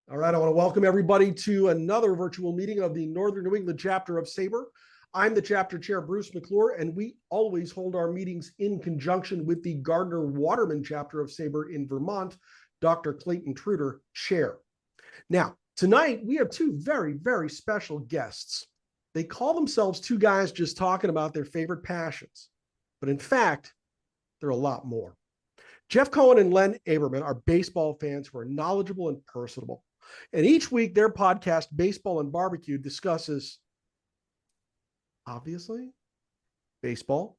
All right, I want to welcome everybody to another virtual meeting of the Northern New England chapter of SABR. I'm the chapter chair, Bruce McClure, and we always hold our meetings in conjunction with the Gardner-Waterman chapter of SABR in Vermont, Dr. Clayton Truder, chair. Now, tonight we have two very, very special guests. They call themselves two guys just talking about their favorite passions, but in fact, they're a lot more. Jeff Cohen and Len Aberman are baseball fans who are knowledgeable and personable. And each week, their podcast, Baseball and BBQ, discusses, obviously, baseball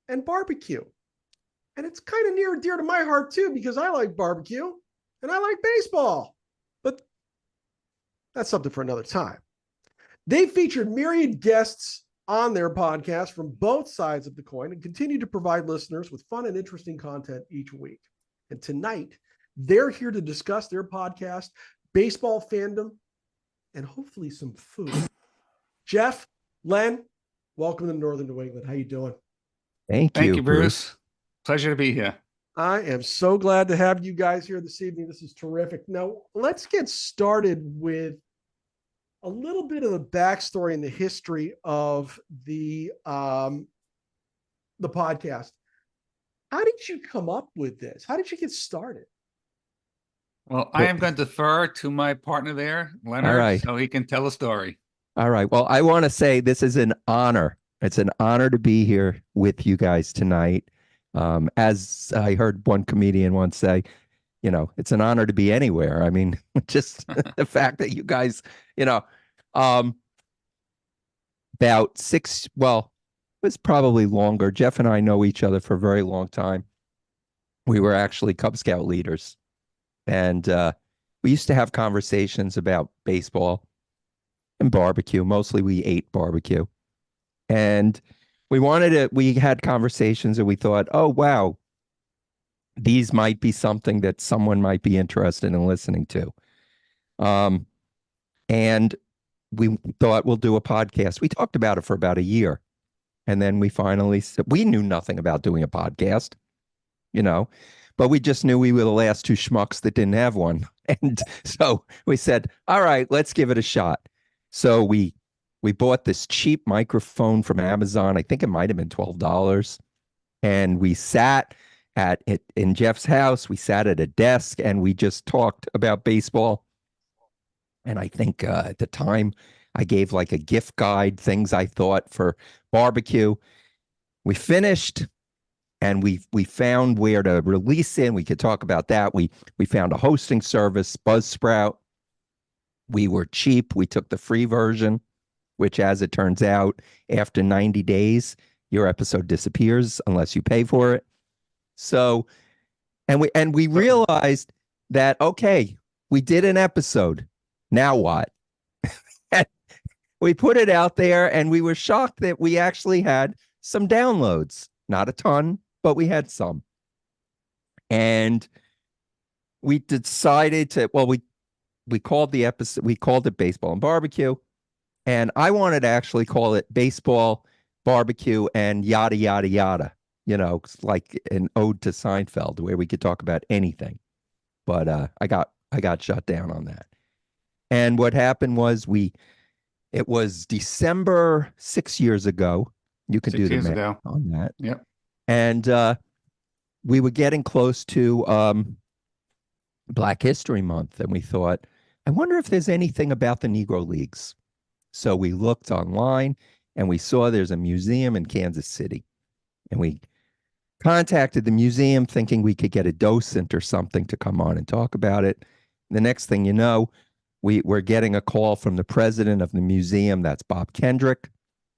and barbecue. And it's kind of near and dear to my heart, too, because I like barbecue and I like baseball. But that's something for another time. They've featured myriad guests on their podcast from both sides of the coin and continue to provide listeners with fun and interesting content each week. And tonight, they're here to discuss their podcast, baseball fandom, and hopefully some food. Jeff, Len, welcome to Northern New England. How you doing? Thank you, Bruce. Pleasure to be here. I am so glad to have you guys here this evening. This is terrific. Now, let's get started with a little bit of the backstory and the history of the podcast. How did you come up with this? How did you get started? Well, I am going to defer to my partner there, Leonard, so he can tell a story. All right. Well, I want to say this is an honor. It's an honor to be here with you guys tonight. As I heard one comedian once say, you know, it's an honor to be anywhere. I mean, just the fact that you guys, about it was probably longer. Jeff and I know each other for a very long time. We were actually Cub Scout leaders. And we used to have conversations about baseball and barbecue. Mostly we ate barbecue. And we had conversations and we thought, oh, wow, these might be something that someone might be interested in listening to. And we thought we'll do a podcast. We talked about it for about a year. And then we finally said, we knew nothing about doing a podcast, but we just knew we were the last two schmucks that didn't have one. And so we said, all right, let's give it a shot. So we bought this cheap microphone from Amazon. I think it might have been $12. And we sat at it in Jeff's house. We sat at a desk and we just talked about baseball. And I think at the time I gave like a gift guide, things I thought for barbecue. We finished. And we found where to release it. We could talk about that. We found a hosting service, Buzzsprout. We were cheap. We took the free version, which, as it turns out, after 90 days, your episode disappears unless you pay for it. So, and we realized that, okay, we did an episode. Now what? We put it out there, and we were shocked that we actually had some downloads. Not a ton, but we had some. And we decided to, we called the episode, we called it Baseball and BBQ. And I wanted to actually call it Baseball, Barbecue, and yada, yada, yada. Like an ode to Seinfeld where we could talk about anything. But I got shut down on that. And what happened was it was December 6 years ago. You can do the math on that. Yep. And we were getting close to Black History Month. And we thought, I wonder if there's anything about the Negro Leagues. So we looked online and we saw there's a museum in Kansas City. And we contacted the museum thinking we could get a docent or something to come on and talk about it. The next thing you know, we're getting a call from the president of the museum. That's Bob Kendrick.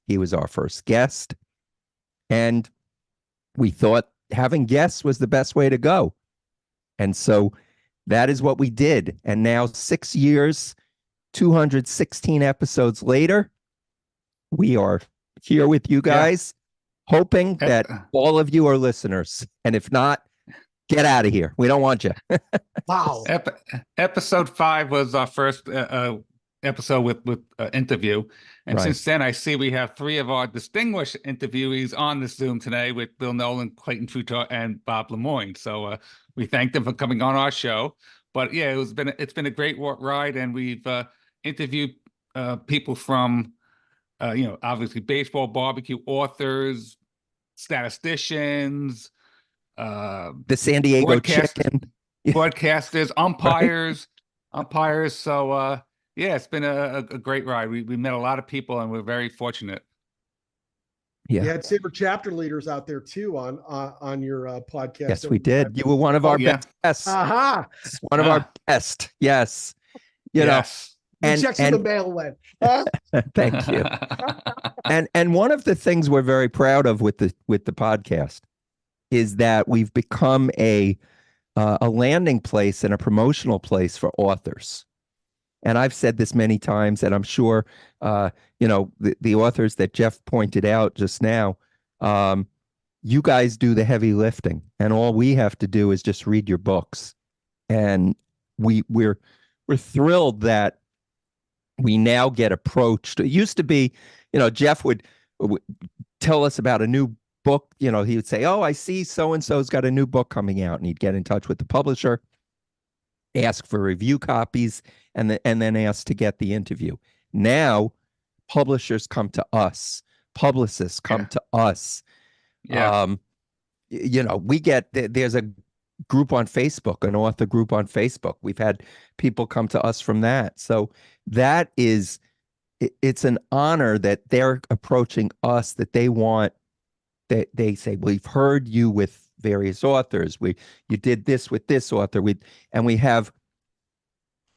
He was our first guest. And we thought having guests was the best way to go. And so that is what we did. And now 6 years, 216 episodes later, we are here with you guys, hoping that all of you are listeners. And if not, get out of here. We don't want you. Wow. Episode 5 was our first episode with interview. And since then, I see we have 3 of our distinguished interviewees on the Zoom today with Bill Nolan, Clayton Truder, and Bob Lemoyne. So we thank them for coming on our show. But yeah, it's been a great ride, and we've interviewed people from obviously baseball barbecue authors, statisticians, The San Diego Chicken. broadcasters, Right? umpires. So yeah, it's been a great ride. We met a lot of people, and we're very fortunate. You Yeah. had Saber chapter leaders out there too on your podcast. Yes, we did. You were one of our best guests. Aha. One of our best. Yes. You know, Yes. The checks in the mail, Len. Huh? thank you. And one of the things we're very proud of with the podcast is that we've become a landing place and a promotional place for authors. And I've said this many times, and I'm sure the authors that Jeff pointed out just now, you guys do the heavy lifting, and all we have to do is just read your books. And we're thrilled that we now get approached. It used to be, Jeff would tell us about a new book. He would say, "Oh, I see so-and-so's got a new book coming out," and he'd get in touch with the publisher, ask for review copies, and then ask to get the interview. Now, publishers come to us, publicists come to us. Yeah. There's a group on Facebook, an author group on Facebook. We've had people come to us from that. So it's an honor that they're approaching us, that they want, that they say, "We've heard you with various authors. You did this with this author." We have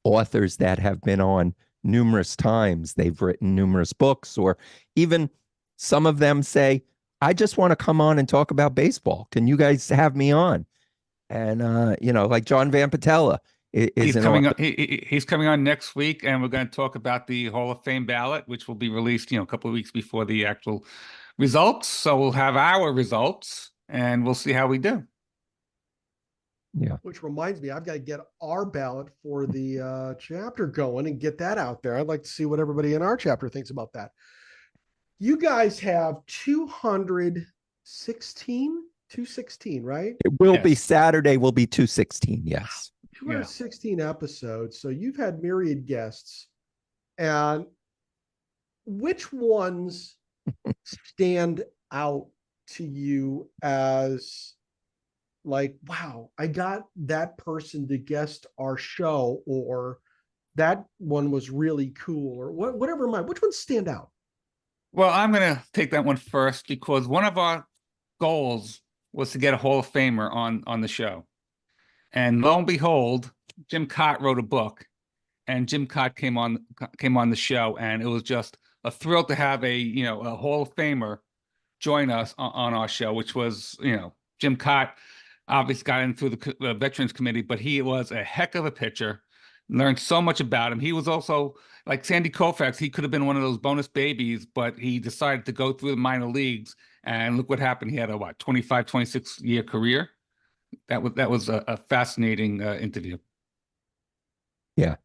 authors that have been on numerous times. They've written numerous books, or even some of them say, "I just want to come on and talk about baseball. Can you guys have me on?" And like John Van Patella he's coming on. He's coming on next week, and we're going to talk about the Hall of Fame ballot, which will be released, a couple of weeks before the actual results. So we'll have our results, and we'll see how we do. Yeah. Which reminds me, I've got to get our ballot for the chapter going and get that out there. I'd like to see what everybody in our chapter thinks about that. You guys have 216, right? It will be Saturday, will be 216, yes. 216 episodes. So you've had myriad guests. And which ones stand out to you as like, wow, I got that person to guest our show, or that one was really cool, or whatever which ones stand out? Well, I'm going to take that one first, because one of our goals was to get a Hall of Famer on the show. And lo and behold, Jim Cott wrote a book, and Jim Cott came on the show, and it was just a thrill to have a Hall of Famer join us on our show, which was, Jim Cott obviously got in through the Veterans Committee, but he was a heck of a pitcher. Learned so much about him. He was also like Sandy Koufax. He could have been one of those bonus babies, but he decided to go through the minor leagues, and look what happened. He had a 25, 26 year career. That was a fascinating interview. Yeah,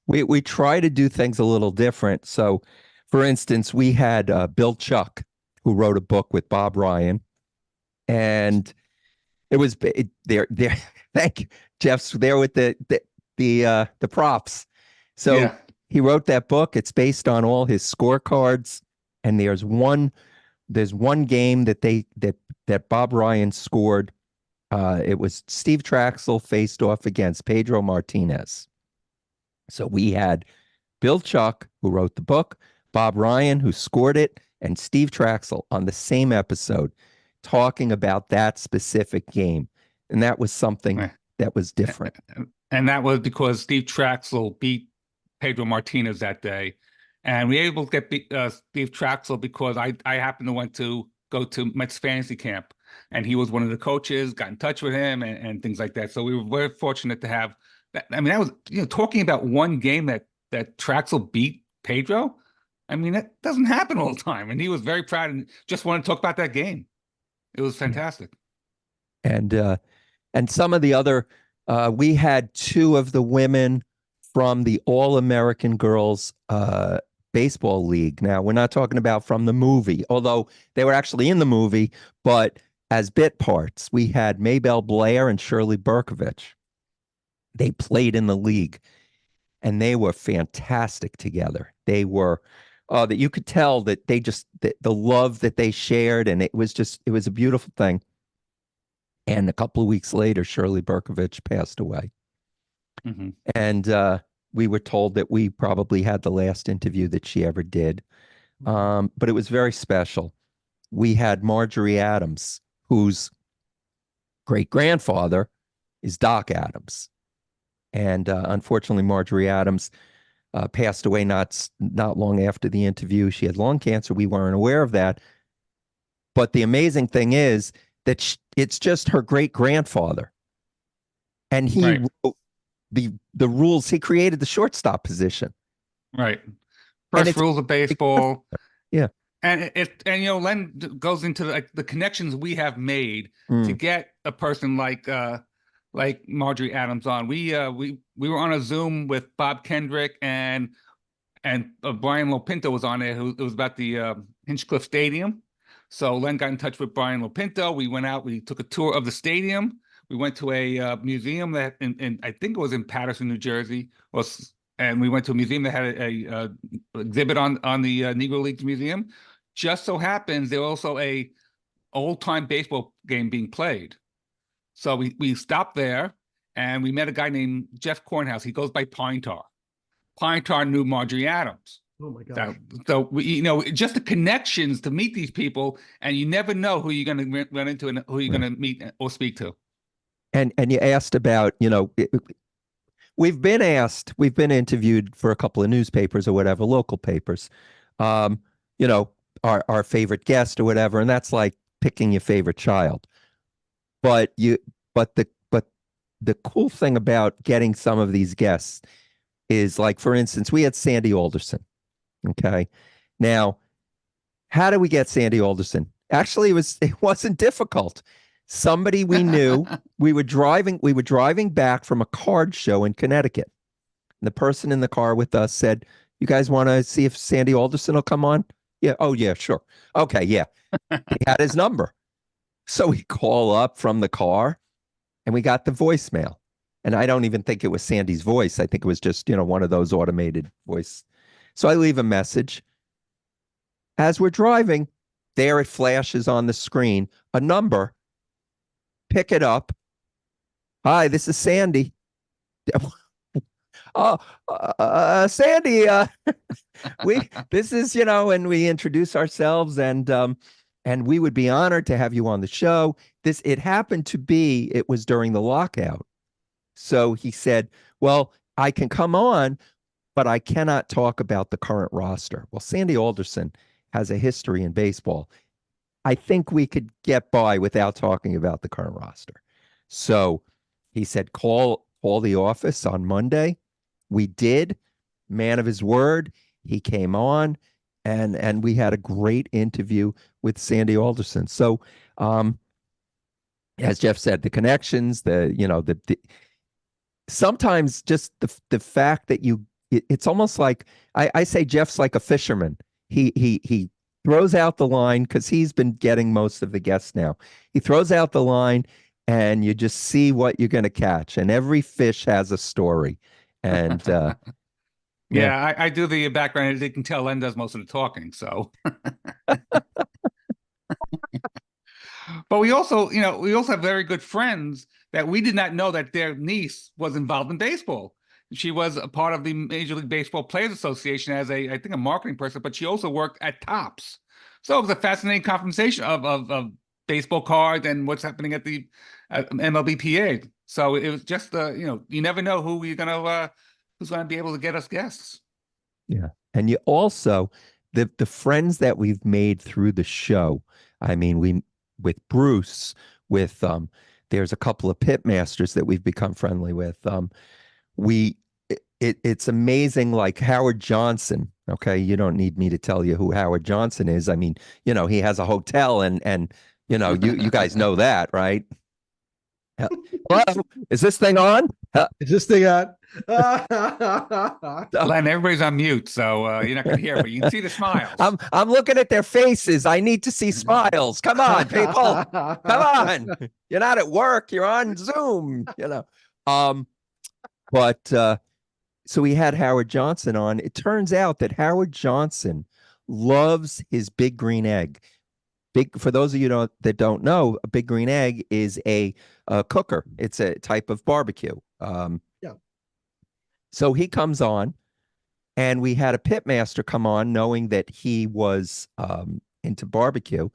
we try to do things a little different. So, for instance, we had Bill Chuck, who wrote a book with Bob Ryan, and it was there. Thank you, Jeff's there with the props. So he wrote that book. It's based on all his scorecards, and there's one game that Bob Ryan scored. It was Steve Traxel faced off against Pedro Martinez. So we had Bill Chuck, who wrote the book, Bob Ryan, who scored it, and Steve Traxel on the same episode, talking about that specific game. And that was something that was different. And that was because Steve Traxel beat Pedro Martinez that day. And we were able to get Steve Traxel because I happened to go to Mets fantasy camp, and he was one of the coaches, got in touch with him and things like that. So we were very fortunate to have that. I mean, that was, talking about one game that Traxel beat Pedro. I mean, that doesn't happen all the time. And he was very proud and just wanted to talk about that game. It was fantastic. And some of the other, we had two of the women from the All-American Girls Baseball League. Now, we're not talking about from the movie, although they were actually in the movie, but as bit parts. We had Maybelle Blair and Shirley Berkovich. They played in the league, and they were fantastic together. They were that you could tell that they just the love that they shared, and it was a beautiful thing. And a couple of weeks later, Shirley Berkovich passed away. Mhm. And we were told that we probably had the last interview that she ever did. But it was very special. We had Marjorie Adams, whose great-grandfather is Doc Adams. And unfortunately, Marjorie Adams passed away not long after the interview. She had lung cancer. We weren't aware of that. But the amazing thing is that it's just her great-grandfather. And he Right. wrote the rules. He created the shortstop position. Right. And First rules of baseball. Yeah. And Len goes into the connections we have made to get a person like Marjorie Adams on. We were on a Zoom with Bob Kendrick and Brian Lopinto was on there. It was about the Hinchcliffe Stadium. So Len got in touch with Brian Lopinto. We went out. We took a tour of the stadium. We went to a museum that I think it was in Paterson, New Jersey. And we went to a museum that had a exhibit on the Negro Leagues Museum. Just so happens there was also a old-time baseball game being played. So we stopped there and we met a guy named Jeff Cornhouse. He goes by Pine Tar. Pine Tar knew Marjorie Adams. Oh my gosh. So we, just the connections to meet these people, and you never know who you're going to run into and who you're going to meet or speak to. And you asked about, we've been interviewed for a couple of newspapers or whatever, local papers, our favorite guest or whatever. And that's like picking your favorite child. But the cool thing about getting some of these guests is, like, for instance, we had Sandy Alderson. Okay. Now, how do we get Sandy Alderson? Actually, it wasn't difficult. Somebody we knew, we were driving back from a card show in Connecticut. And the person in the car with us said, "You guys want to see if Sandy Alderson will come on?" Yeah. Oh, yeah, sure. Okay. Yeah. He had his number. So we call up from the car and we got the voicemail. And I don't even think it was Sandy's voice. I think it was just, one of those automated voice. So I leave a message. As we're driving, there it flashes on the screen, a number. Pick it up. "Hi, this is Sandy." "Oh, Sandy, this is, and we introduce ourselves, and we would be honored to have you on the show. It happened to be, it was during the lockout. So he said, "Well, I can come on, but I cannot talk about the current roster." Well, Sandy Alderson has a history in baseball. I think we could get by without talking about the current roster. So he said, call the office on Monday. We did. Man of his word. He came on, and we had a great interview with Sandy Alderson. So, as Jeff said, the connections, sometimes just the fact that it's almost like, I say Jeff's like a fisherman. He throws out the line, because he's been getting most of the guests now. He throws out the line and you just see what you're going to catch. And every fish has a story. And yeah, I do the background. As you can tell, Len does most of the talking. So, but we also have very good friends that we did not know that their niece was involved in baseball. She was a part of the Major League Baseball Players Association as I think a marketing person, but she also worked at Topps. So it was a fascinating conversation of baseball cards and what's happening at the MLBPA. So it was just you never know who's gonna be able to get us guests. Yeah, and you also the friends that we've made through the show. I mean, with Bruce, with there's a couple of pit masters that we've become friendly with. It's amazing, like Howard Johnson. Okay, you don't need me to tell you who Howard Johnson is. I mean, he has a hotel, and you guys know that, right? Hello, is this thing on? Is this thing on? Len, everybody's on mute, so you're not going to hear, but you can see the smiles. I'm looking at their faces. I need to see smiles. Come on, people. Come on. You're not at work. You're on Zoom. But so we had Howard Johnson on. It turns out that Howard Johnson loves his big green egg. For those of you that don't know, a big green egg is a cooker. It's a type of barbecue. Yeah. So he comes on, and we had a pitmaster come on, knowing that he was into barbecue.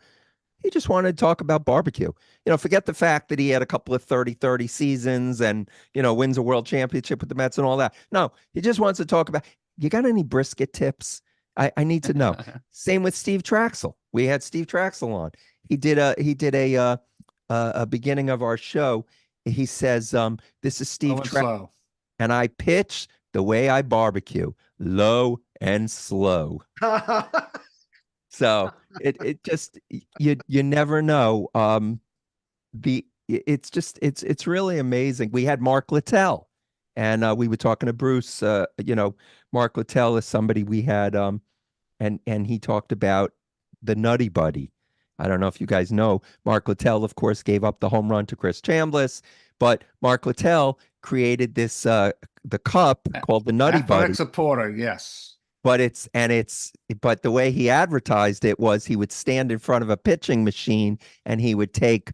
He just wanted to talk about barbecue. Forget the fact that he had a couple of 30-30 seasons and, wins a world championship with the Mets and all that. No, he just wants to talk about, you got any brisket tips? I need to know. Same with Steve Traxel. We had Steve Traxel on. He did a beginning of our show. He says, this is Steve Traxel. And I pitch the way I barbecue, low and slow. So it just, you never know. It's really amazing. We had Mark Littell, and we were talking to Bruce. Mark Littell is somebody we had, and he talked about the Nutty Buddy. I don't know if you guys know. Mark Littell, of course, gave up the home run to Chris Chambliss, but Mark Littell created this the cup called the Nutty Buddy. Supporter, yes. But the way he advertised it was he would stand in front of a pitching machine and he would take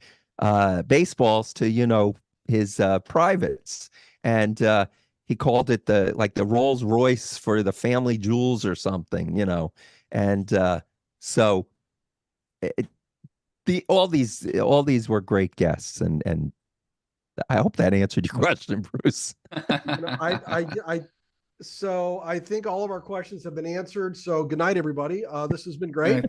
baseballs to, his privates. And he called it the Rolls Royce for the family jewels or something, And so all these were great guests, and I hope that answered your question, Bruce. So I think all of our questions have been answered. So good night, everybody. This has been great.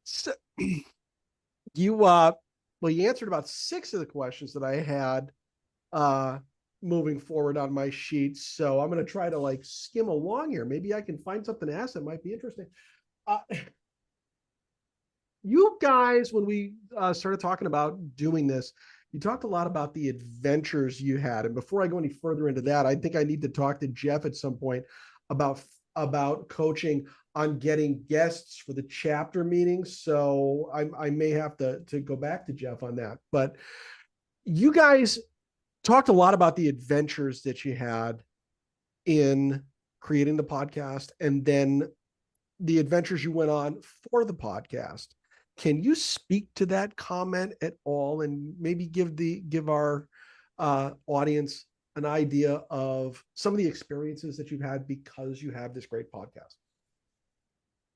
So, you answered about 6 of the questions that I had moving forward on my sheet. So I'm going to try to skim along here. Maybe I can find something to ask that might be interesting. You guys, when we started talking about doing this, you talked a lot about the adventures you had. And before I go any further into that, I think I need to talk to Jeff at some point about coaching on getting guests for the chapter meetings. So I may have to go back to Jeff on that. But you guys talked a lot about the adventures that you had in creating the podcast and then the adventures you went on for the podcast. Can you speak to that comment at all and maybe give our audience an idea of some of the experiences that you've had because you have this great podcast?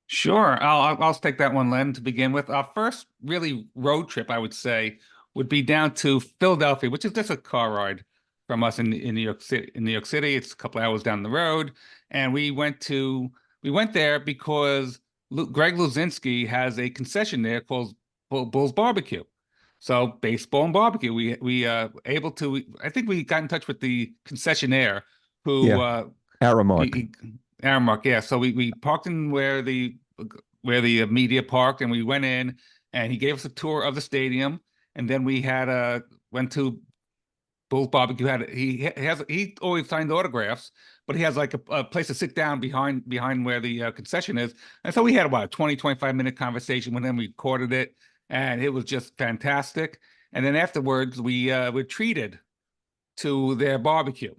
Sure. I'll take that one, Len, to begin with. Our first really road trip, I would say, would be down to Philadelphia, which is just a car ride from us in New York City. In New York City, it's a couple hours down the road, and we went there because Greg Luzinski has a concession there called Bull's Barbecue. So Baseball and BBQ. We able to. I think we got in touch with the concessionaire who Aramark. Aramark, yeah. So we parked in where the media parked, and we went in, and he gave us a tour of the stadium, and then we went to Bull's Barbecue. He always signed autographs, but he has like a place to sit down behind where the concession is. And so we had about a 25-minute conversation with him. We recorded it, and it was just fantastic. And then afterwards, we were treated to their barbecue.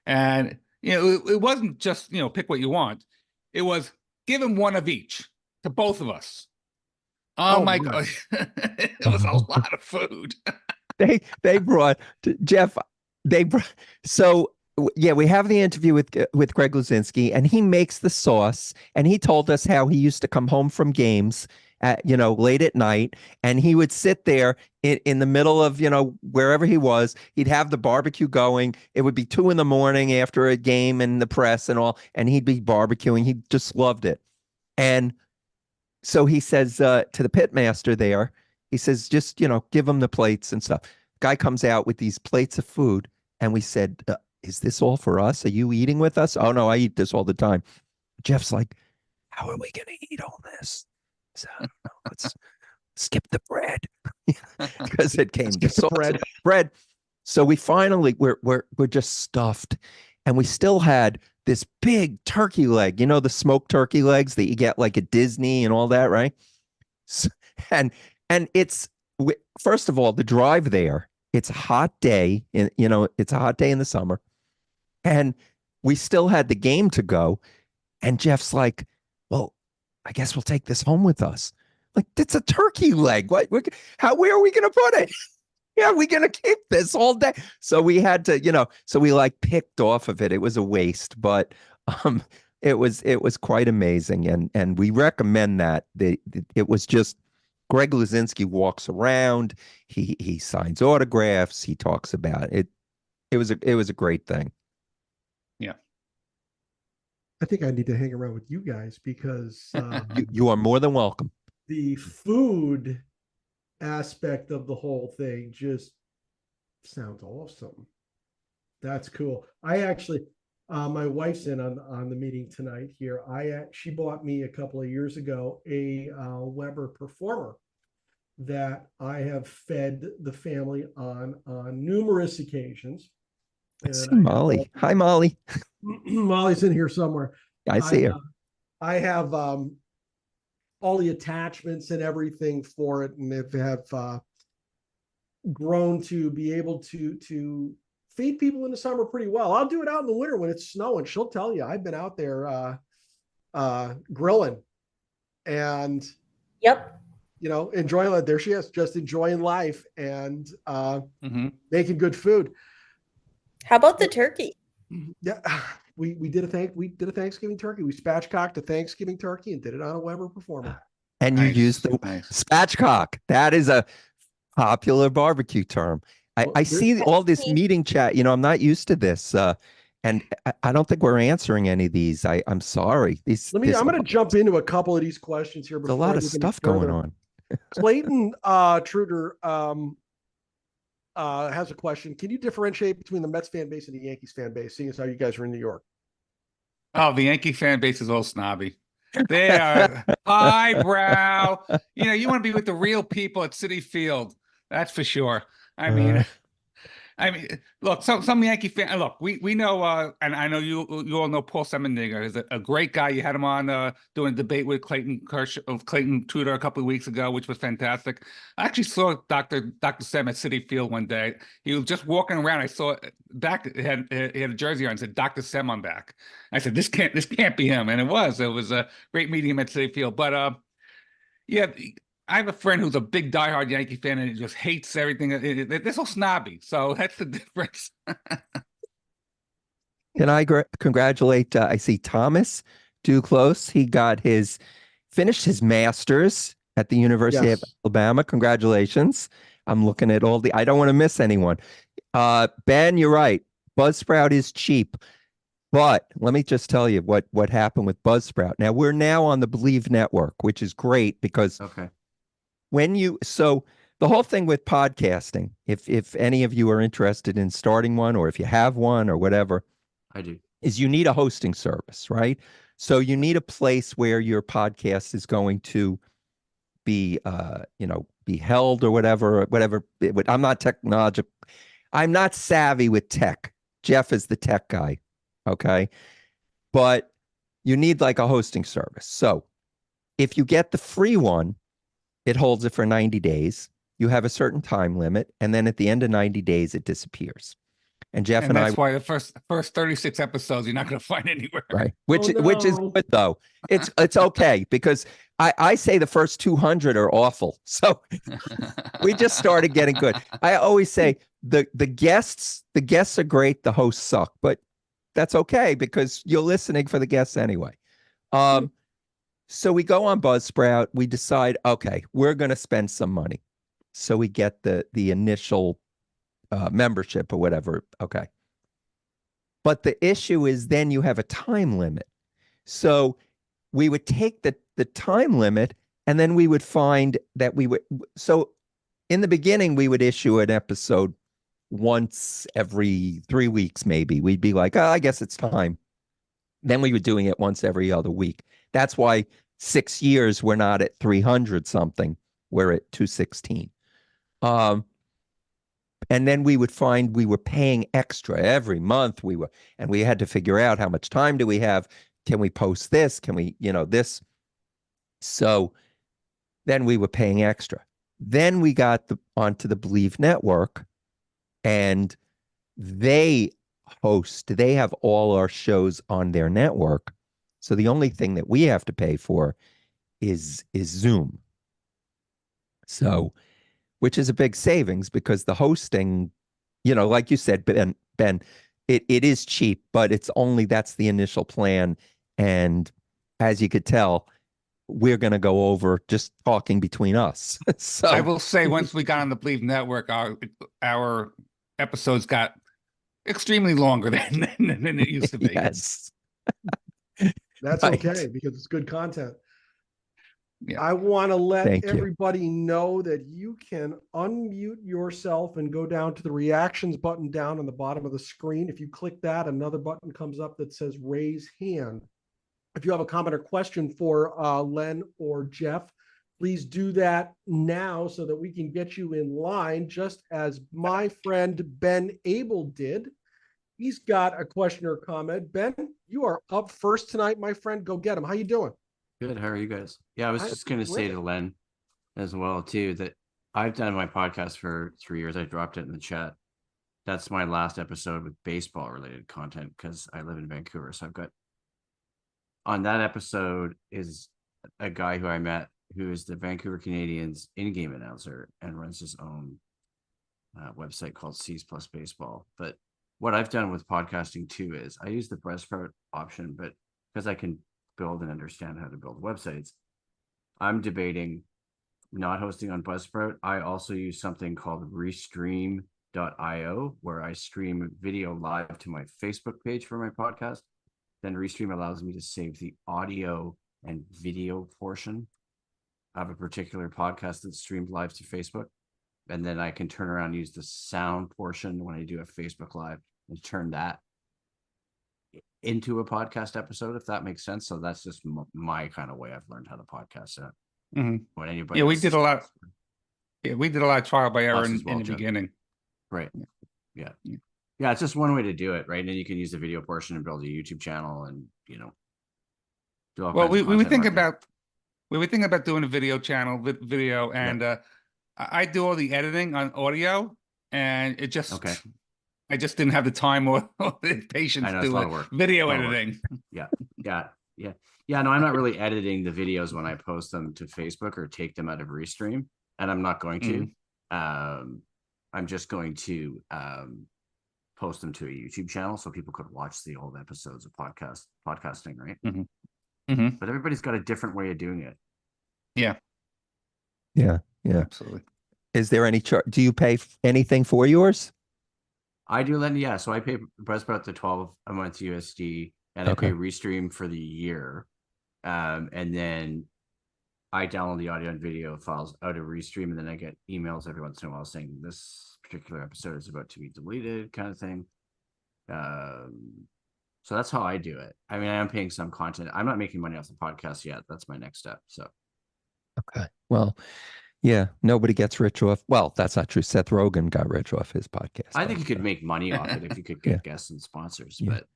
And, it wasn't just, pick what you want. It was give him one of each to both of us. Oh my God. It was a lot of food. They brought Jeff. We have the interview with Greg Luzinski, and he makes the sauce, and he told us how he used to come home from games at, late at night, and he would sit there in the middle of, wherever he was. He'd have the barbecue going. It would be 2 a.m. after a game and the press and all, and he'd be barbecuing. He just loved it. And so he says to the pitmaster there, he says, just, give him the plates and stuff. Guy comes out with these plates of food, and we said, is this all for us? Are you eating with us? Oh, no, I eat this all the time. Jeff's like, how are we going to eat all this? So, let's skip the bread because it came to bread. So we finally, we're just stuffed, and we still had this big turkey leg, the smoked turkey legs that you get like at Disney and all that, right? So, and it's, first of all, the drive there It's a hot day, it's a hot day in the summer, and we still had the game to go. And Jeff's like, "Well, I guess we'll take this home with us." Like, it's a turkey leg. What? Where are we going to put it? Yeah, we're going to keep this all day. So we had to, so we like picked off of it. It was a waste, but it was quite amazing, and we recommend that. It was just Greg Luzinski walks around, he signs autographs, he talks about it. It was a great thing. Yeah. I think I need to hang around with you guys because You are more than welcome. the food aspect of the whole thing just sounds awesome. That's cool. I actually, my wife's in on the meeting tonight here. She bought me a couple of years ago a Weber Performer that I have fed the family on numerous occasions. I see Molly. Hi, Molly. Molly's in here somewhere. I see her. I have all the attachments and everything for it, and have grown to be able to feed people in the summer pretty well. I'll do it out in the winter when it's snowing. She'll tell you I've been out there grilling and enjoying it. There she is, just enjoying life and making good food. How about the turkey? Yeah, we did a Thanksgiving turkey. We spatchcocked a Thanksgiving turkey and did it on a Weber Performer. And you used the spatchcock. That is a popular barbecue term. I see all this meeting chat. I'm not used to this, and I don't think we're answering any of these. I'm sorry. I'm going to jump into a couple of these questions here. There's a lot of stuff going on. Clayton Truder has a question. Can you differentiate between the Mets fan base and the Yankees fan base, seeing as how you guys are in New York? Oh, the Yankee fan base is all snobby. They are highbrow. You want to be with the real people at Citi Field. That's for sure. I mean, look, some Yankee fan. Look, we know, and I know you all know Paul Semendinger is a great guy. You had him on doing a debate with Clayton Tudor a couple of weeks ago, which was fantastic. I actually saw Dr. Sem at Citi Field one day. He was just walking around. I saw back. He had a jersey on and said Dr. Sem on back. I said this can't be him, and it was a great meeting him at Citi Field. But yeah. I have a friend who's a big diehard Yankee fan and he just hates everything. They're so snobby. So that's the difference. Can I congratulate, I see Thomas Duclos. He finished his master's at the University of Alabama. Congratulations. I'm looking at I don't want to miss anyone. Ben, you're right. Buzzsprout is cheap. But let me just tell you what happened with Buzzsprout. Now, we're now on the Believe Network, which is great because so the whole thing with podcasting, if any of you are interested in starting one, or if you have one or whatever, I do, is you need a hosting service, right? So you need a place where your podcast is going to be, be held or whatever. I'm not technological. I'm not savvy with tech. Jeff is the tech guy. Okay. But you need like a hosting service. So if you get the free one, it holds it for 90 days. You have a certain time limit. And then at the end of 90 days, it disappears. And Jeff and that's why the first 36 episodes, you're not going to find anywhere. Right. Which is good though. It's okay because I say the first 200 are awful. So we just started getting good. I always say the guests are great. The hosts suck, but that's okay because you're listening for the guests anyway. So we go on Buzzsprout. We decide, okay, we're going to spend some money. So we get the initial membership or whatever. Okay. But the issue is then you have a time limit. So we would take the time limit and then we would find that so in the beginning, we would issue an episode once every 3 weeks, maybe. We'd be like, I guess it's time. Then we were doing it once every other week. That's why 6 years we're not at 300 something. We're at 216. And then we would find we were paying extra every month. And we had to figure out how much time do we have? Can we post this? Can we, this? So then we were paying extra. Then we got onto the Believe Network. and they they have all our shows on their network. So the only thing that we have to pay for is Zoom. So, which is a big savings because the hosting, like you said, Ben, it is cheap, but that's the initial plan. And as you could tell, we're going to go over just talking between us. So I will say, once we got on the Believe Network, our episodes got extremely longer than it used to be. yes, That's Right. okay because it's good content. Yeah. I want to let Thank you. everybody know that you can unmute yourself and go down to the reactions button down on the bottom of the screen. If you click that, another button comes up that says raise hand. If you have a comment or question for Len or Jeff, please do that now so that we can get you in line, just as my friend Ben Abel did. He's got a question or comment. Ben, you are up first tonight, my friend. Go get him. How you doing? Good. How are you guys? Yeah, I was just going to say great. to Len as well, too, that I've done my podcast for 3 years. I dropped it in the chat. That's my last episode with baseball related content because I live in Vancouver. So I've got on that episode is a guy who I met who is the Vancouver Canadians in-game announcer and runs his own website called C's Plus Baseball. But what I've done with podcasting too is I use the Buzzsprout option, but because I can build and understand how to build websites, I'm debating not hosting on Buzzsprout. I also use something called Restream.io, where I stream video live to my Facebook page for my podcast. Then Restream allows me to save the audio and video portion of a particular podcast that's streamed live to Facebook. And then I can turn around and use the sound portion when I do a Facebook Live and turn that into a podcast episode, if that makes sense. So that's just my kind of way I've learned how to podcast. Mhm. When anybody Yeah, we else did is- a lot. Yeah, we did a lot of trial by error Us as in well, the Jeff. beginning. Right. Yeah. Yeah. It's just one way to do it. Right. And then you can use the video portion and build a YouTube channel and, do all Well, kinds of we were content thinking marketing. about doing a video channel with video, and I do all the editing on audio, and it just Okay. I just didn't have the time or the patience I know, to it's a lot do of work. video A lot of work. editing. Yeah. No, I'm not really editing the videos when I post them to Facebook or take them out of Restream, and I'm not going to. I'm just going to post them to a YouTube channel so people could watch the old episodes of podcasting, right? But everybody's got a different way of doing it. yeah. Absolutely. Is there any do you pay anything for yours? I do, Len. Yeah, so I pay Buzzsprout the 12 a month USD, and I Okay. pay Restream for the year. And then I download the audio and video files out of Restream, and then I get emails every once in a while saying this particular episode is about to be deleted, kind of thing. So that's how I do it. I mean, I am paying some content. I'm not making money off the podcast yet. That's my next step. So Okay. Well, yeah, nobody gets rich off. Well, that's not true. Seth Rogen got rich off his podcast. I think but, you could make money off it if you could get Yeah. guests and sponsors. Yeah. But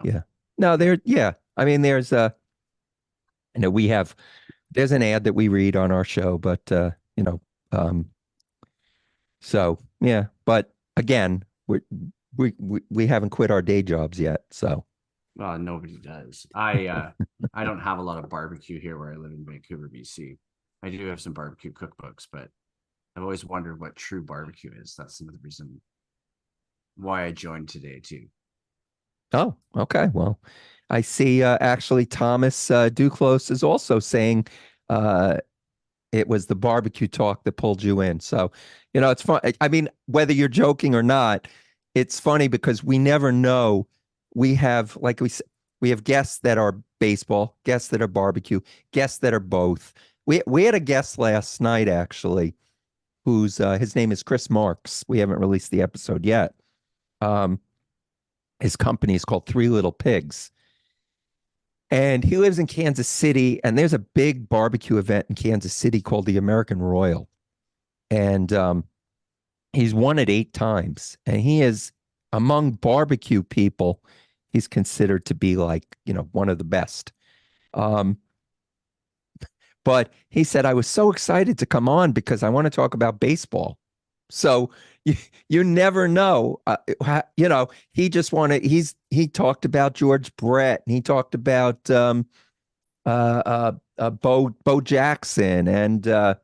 Yeah. No, I mean, there's there's an ad that we read on our show, but so yeah, but again, we haven't quit our day jobs yet. So well, nobody does. I don't have a lot of barbecue here where I live in Vancouver, BC. I do have some barbecue cookbooks, but I've always wondered what true barbecue is. That's another reason why I joined today too. oh, okay. Well, I see actually Thomas Duclos is also saying it was the barbecue talk that pulled you in. So, it's fun. I mean, whether you're joking or not, it's funny because we never know. We have, like we said, we have guests that are baseball, guests that are barbecue, guests that are both. We had a guest last night, actually, who's his name is Chris Marks. We haven't released the episode yet. His company is called Three Little Pigs. And he lives in Kansas City, and there's a big barbecue event in Kansas City called the American Royal. And he's won it 8 times. And he is, among barbecue people, he's considered to be like, one of the best. But he said, I was so excited to come on because I want to talk about baseball. So you never know. He talked about George Brett, and he talked about Bo Jackson, and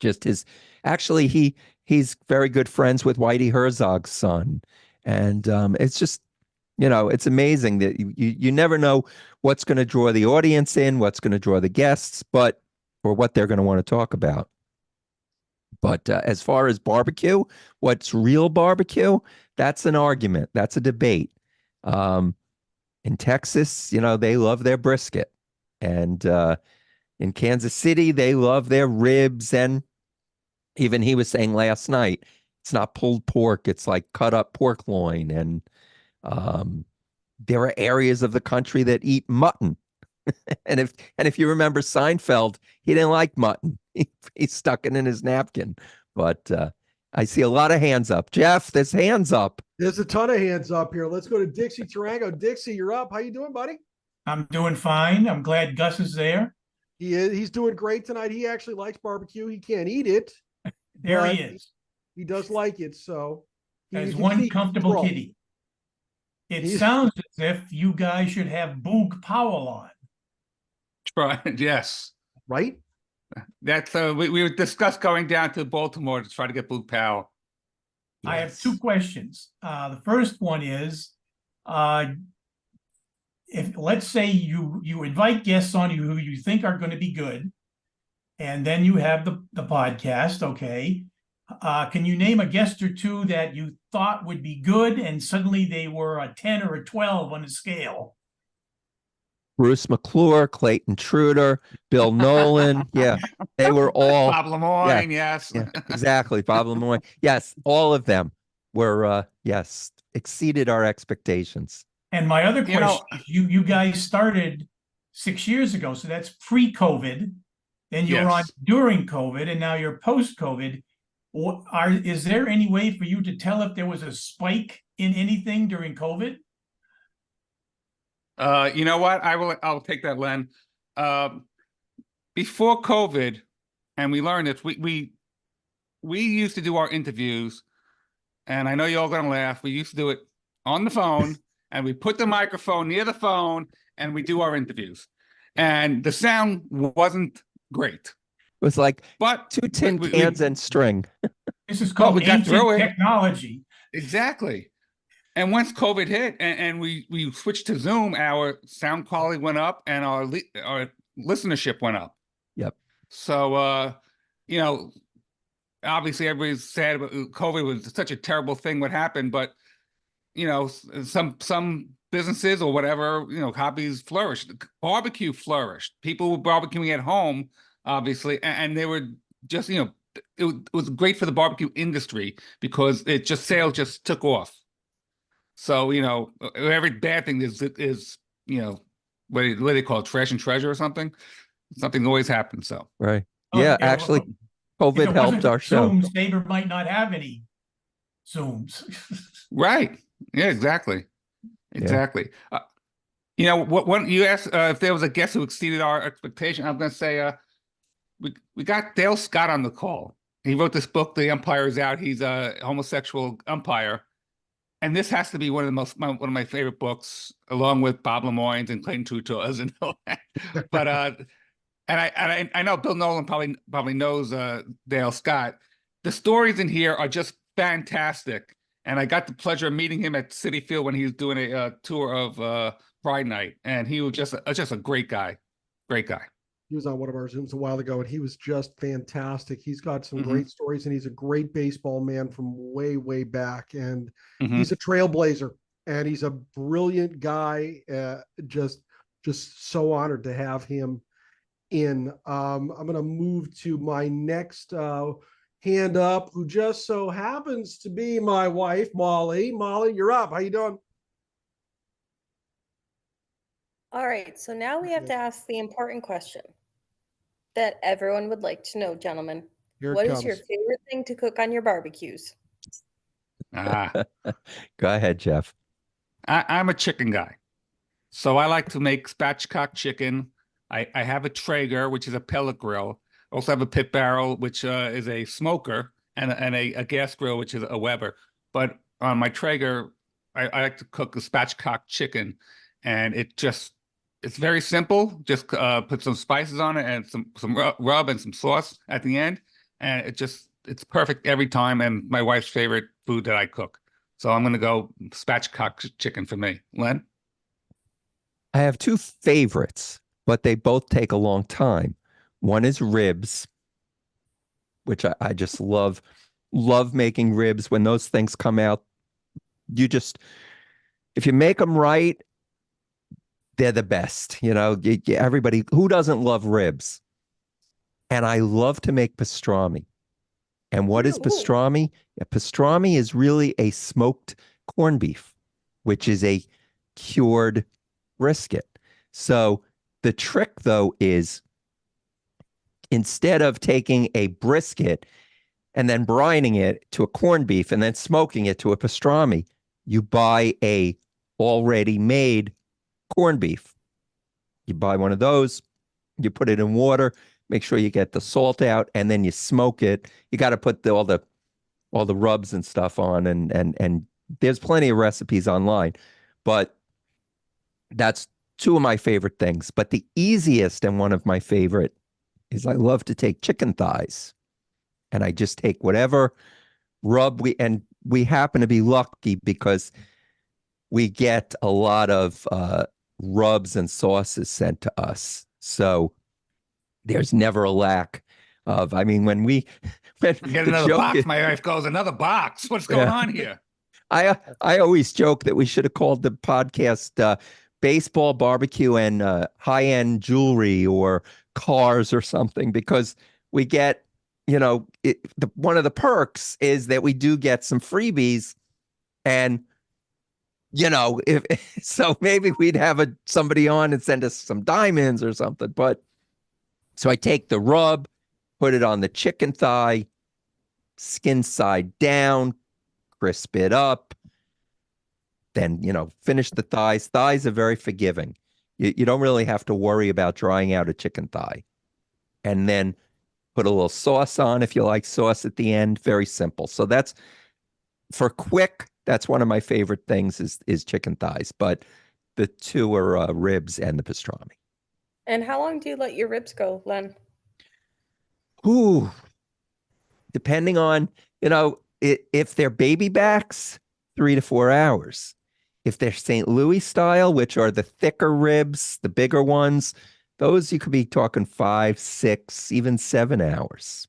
just his. Actually, he's very good friends with Whitey Herzog's son, and it's just it's amazing that you never know what's going to draw the audience in, what's going to draw the guests, or what they're going to want to talk about. But as far as barbecue, what's real barbecue? That's an argument. That's a debate. In Texas, they love their brisket, and in Kansas City, they love their ribs. And even he was saying last night, it's not pulled pork; it's like cut up pork loin. And there are areas of the country that eat mutton. And if you remember Seinfeld, he didn't like mutton. He stuck it in his napkin. But I see a lot of hands up. Jeff, there's hands up. There's a ton of hands up here. Let's go to Dixie Tarango. Dixie, you're up. How you doing, buddy? I'm doing fine. I'm glad Gus is there. He's doing great tonight. He actually likes barbecue. He can't eat it. There but he is. He does like it. So As one comfortable kitty. It sounds as if you guys should have Boog Powell on. Right. Yes. Right. That's we discussed going down to Baltimore to try to get Boog Powell. Yes. I have two questions. The first one is, if let's say you invite guests on who you think are going to be good, and then you have the podcast. Okay, can you name a guest or two that you thought would be good, and suddenly they were a 10 or a 12 on the scale? Bruce McClure, Clayton Truder, Bill Nolan. Yeah, they were all. Bob Lemoyne, yes. Yeah, exactly. Bob Lemoyne. Yes, all of them were, exceeded our expectations. And my other question, you guys started 6 years ago, so that's pre-COVID. Then you were on during COVID, and now you're post-COVID. Is there any way for you to tell if there was a spike in anything during COVID? You know what? I'll take that, Len. Before COVID, and we learned this, we used to do our interviews, and I know you're all gonna laugh. We used to do it on the phone, and we put the microphone near the phone, and we do our interviews. And the sound wasn't great. It was like but two tin cans and string. This is called ancient technology. Exactly. And once COVID hit and we switched to Zoom, our sound quality went up and our listenership went up. Yep. So, obviously everybody's sad about COVID. Was such a terrible thing what happened, but, some businesses or whatever, hobbies flourished. Barbecue flourished. People were barbecuing at home, obviously, and they were just, it was great for the barbecue industry because sales just took off. So, every bad thing is what do they call it, trash and treasure or something? Something always happens. So right. Yeah, actually, COVID helped our show. Zooms, SABR might not have any Zooms. Right. Yeah, exactly. Exactly. Yeah. What you asked if there was a guest who exceeded our expectation, I'm going to say we got Dale Scott on the call. He wrote this book, The Umpire's Out. He's a homosexual umpire. And this has to be one of my favorite books, along with Bob Lemoyne's and Clayton Trudeau's and all that. But and I know Bill Nolan probably knows Dale Scott. The stories in here are just fantastic, and I got the pleasure of meeting him at Citi Field when he was doing a tour of Pride Night, and he was just a great guy, great guy. He was on one of our Zooms a while ago, and he was just fantastic. He's got some great stories, and he's a great baseball man from way, way back. And he's a trailblazer, and he's a brilliant guy. Just so honored to have him in. I'm going to move to my next hand up, who just so happens to be my wife, Molly. Molly, you're up. How you doing? All right, so now we have to ask the important question that everyone would like to know, gentlemen. What is your favorite thing to cook on your barbecues? Go ahead, Jeff. I'm a chicken guy. So I like to make spatchcock chicken. I have a Traeger, which is a pellet grill. I also have a pit barrel, which is a smoker. and a gas grill, which is a Weber. But on my Traeger, I like to cook a spatchcock chicken, and it's very simple. Just put some spices on it and some rub and some sauce at the end, and it's perfect every time. And my wife's favorite food that I cook. So I'm gonna go spatchcock chicken for me. Len? I have two favorites, but they both take a long time. One is ribs, which I just love making ribs. When those things come out, if you make them right, they're the best. Everybody, who doesn't love ribs? And I love to make pastrami. And what is pastrami? Pastrami is really a smoked corned beef, which is a cured brisket. So the trick, though, is instead of taking a brisket and then brining it to a corned beef and then smoking it to a pastrami, you buy a already made corned beef. You buy one of those, you put it in water, make sure you get the salt out, and then you smoke it. You got to put all the rubs and stuff on, and there's plenty of recipes online, but that's two of my favorite things. But the easiest and one of my favorite is I love to take chicken thighs, and I just take whatever rub we happen to be lucky because we get a lot of rubs and sauces sent to us. So there's never a lack of, when get another box, my wife goes, another box. What's going on here? I always joke that we should have called the podcast Baseball BBQ and high-end jewelry or cars or something, because we get, one of the perks is that we do get some freebies, and so maybe we'd have somebody on and send us some diamonds or something. But so I take the rub, put it on the chicken thigh, skin side down, crisp it up, then, finish the thighs. Thighs are very forgiving. You don't really have to worry about drying out a chicken thigh. And then put a little sauce on if you like sauce at the end. Very simple. So that's for quick. That's one of my favorite things is chicken thighs. But the two are ribs and the pastrami. And how long do you let your ribs go, Len? Ooh, depending on, if they're baby backs, 3 to 4 hours. If they're St. Louis style, which are the thicker ribs, the bigger ones, those you could be talking 5, 6, even 7 hours.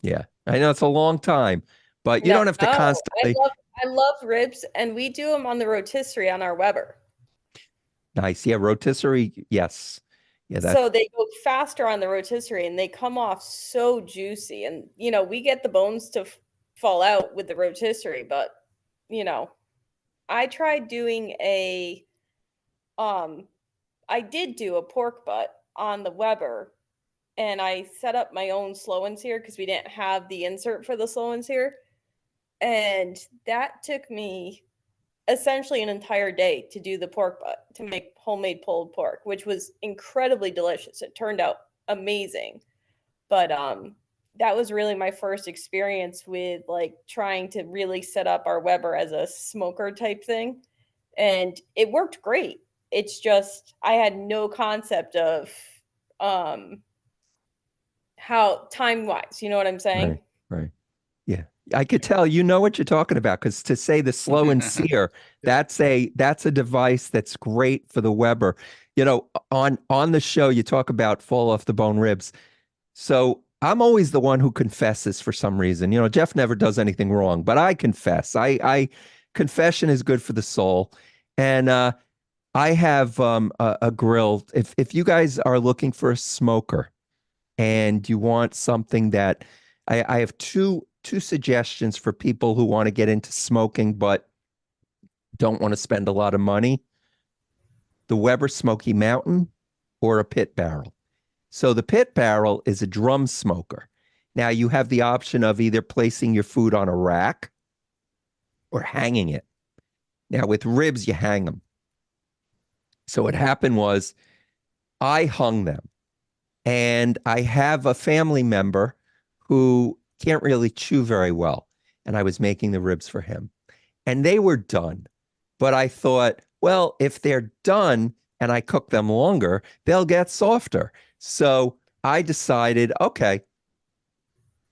Yeah, I know it's a long time, but you don't have to constantly. I love ribs, and we do them on the rotisserie on our Weber. Nice. Yeah, rotisserie. Yes. Yeah. So they go faster on the rotisserie, and they come off so juicy. And, we get the bones to fall out with the rotisserie, but, I tried doing I did do a pork butt on the Weber, and I set up my own slow and sear because we didn't have the insert for the slow and sear. And that took me essentially an entire day to do the pork butt, to make homemade pulled pork, which was incredibly delicious. It turned out amazing. But that was really my first experience with trying to really set up our Weber as a smoker type thing. And it worked great. It's just I had no concept of how time-wise, you know what I'm saying? Right. Yeah. I could tell you know what you're talking about, because to say the slow and sear, that's a device that's great for the Weber. On the show, you talk about fall off the bone ribs. So I'm always the one who confesses for some reason. Jeff never does anything wrong, but I confess. I confession is good for the soul. And I have a grill. If you guys are looking for a smoker and you want something that I have two suggestions for people who want to get into smoking but don't want to spend a lot of money: the Weber Smoky Mountain or a pit barrel. So the pit barrel is a drum smoker. Now you have the option of either placing your food on a rack or hanging it. Now with ribs, you hang them. So what happened was I hung them, and I have a family member who can't really chew very well. And I was making the ribs for him. And they were done. But I thought, well, if they're done and I cook them longer, they'll get softer. So I decided, okay,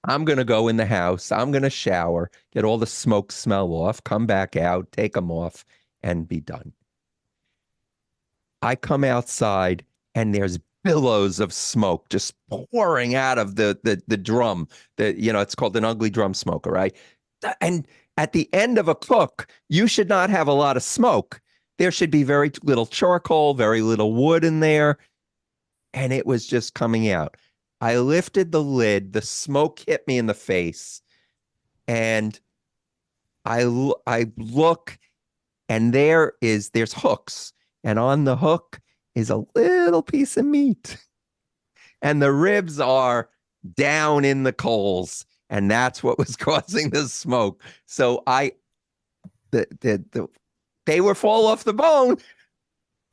I'm going to go in the house. I'm going to shower, get all the smoke smell off, come back out, take them off, and be done. I come outside and there's billows of smoke just pouring out of the drum. It's called an ugly drum smoker, right? And at the end of a cook, you should not have a lot of smoke. There should be very little charcoal, very little wood in there. And it was just coming out. I lifted the lid, the smoke hit me in the face, and I look, and there's hooks, and on the hook is a little piece of meat, and the ribs are down in the coals, and that's what was causing the smoke. So they were fall off the bone,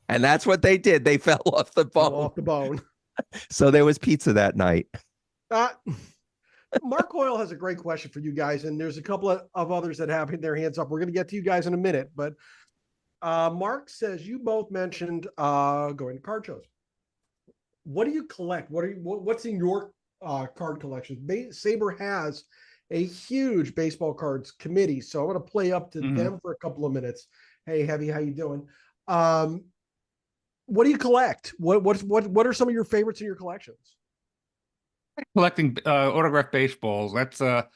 and that's what they did. They fell off the bone. Fell off the bone. So there was pizza that night. Mark Hoyle has a great question for you guys, and there's a couple of others that have their hands up. We're going to get to you guys in a minute, but Mark says you both mentioned going to card shows. What do you collect? What's in your card collection? SABR has a huge baseball cards committee, so I'm going to play up to them for a couple of minutes. Hey, Heavy, how you doing? What do you collect? What are some of your favorites in your collections? Collecting autographed baseballs. That's the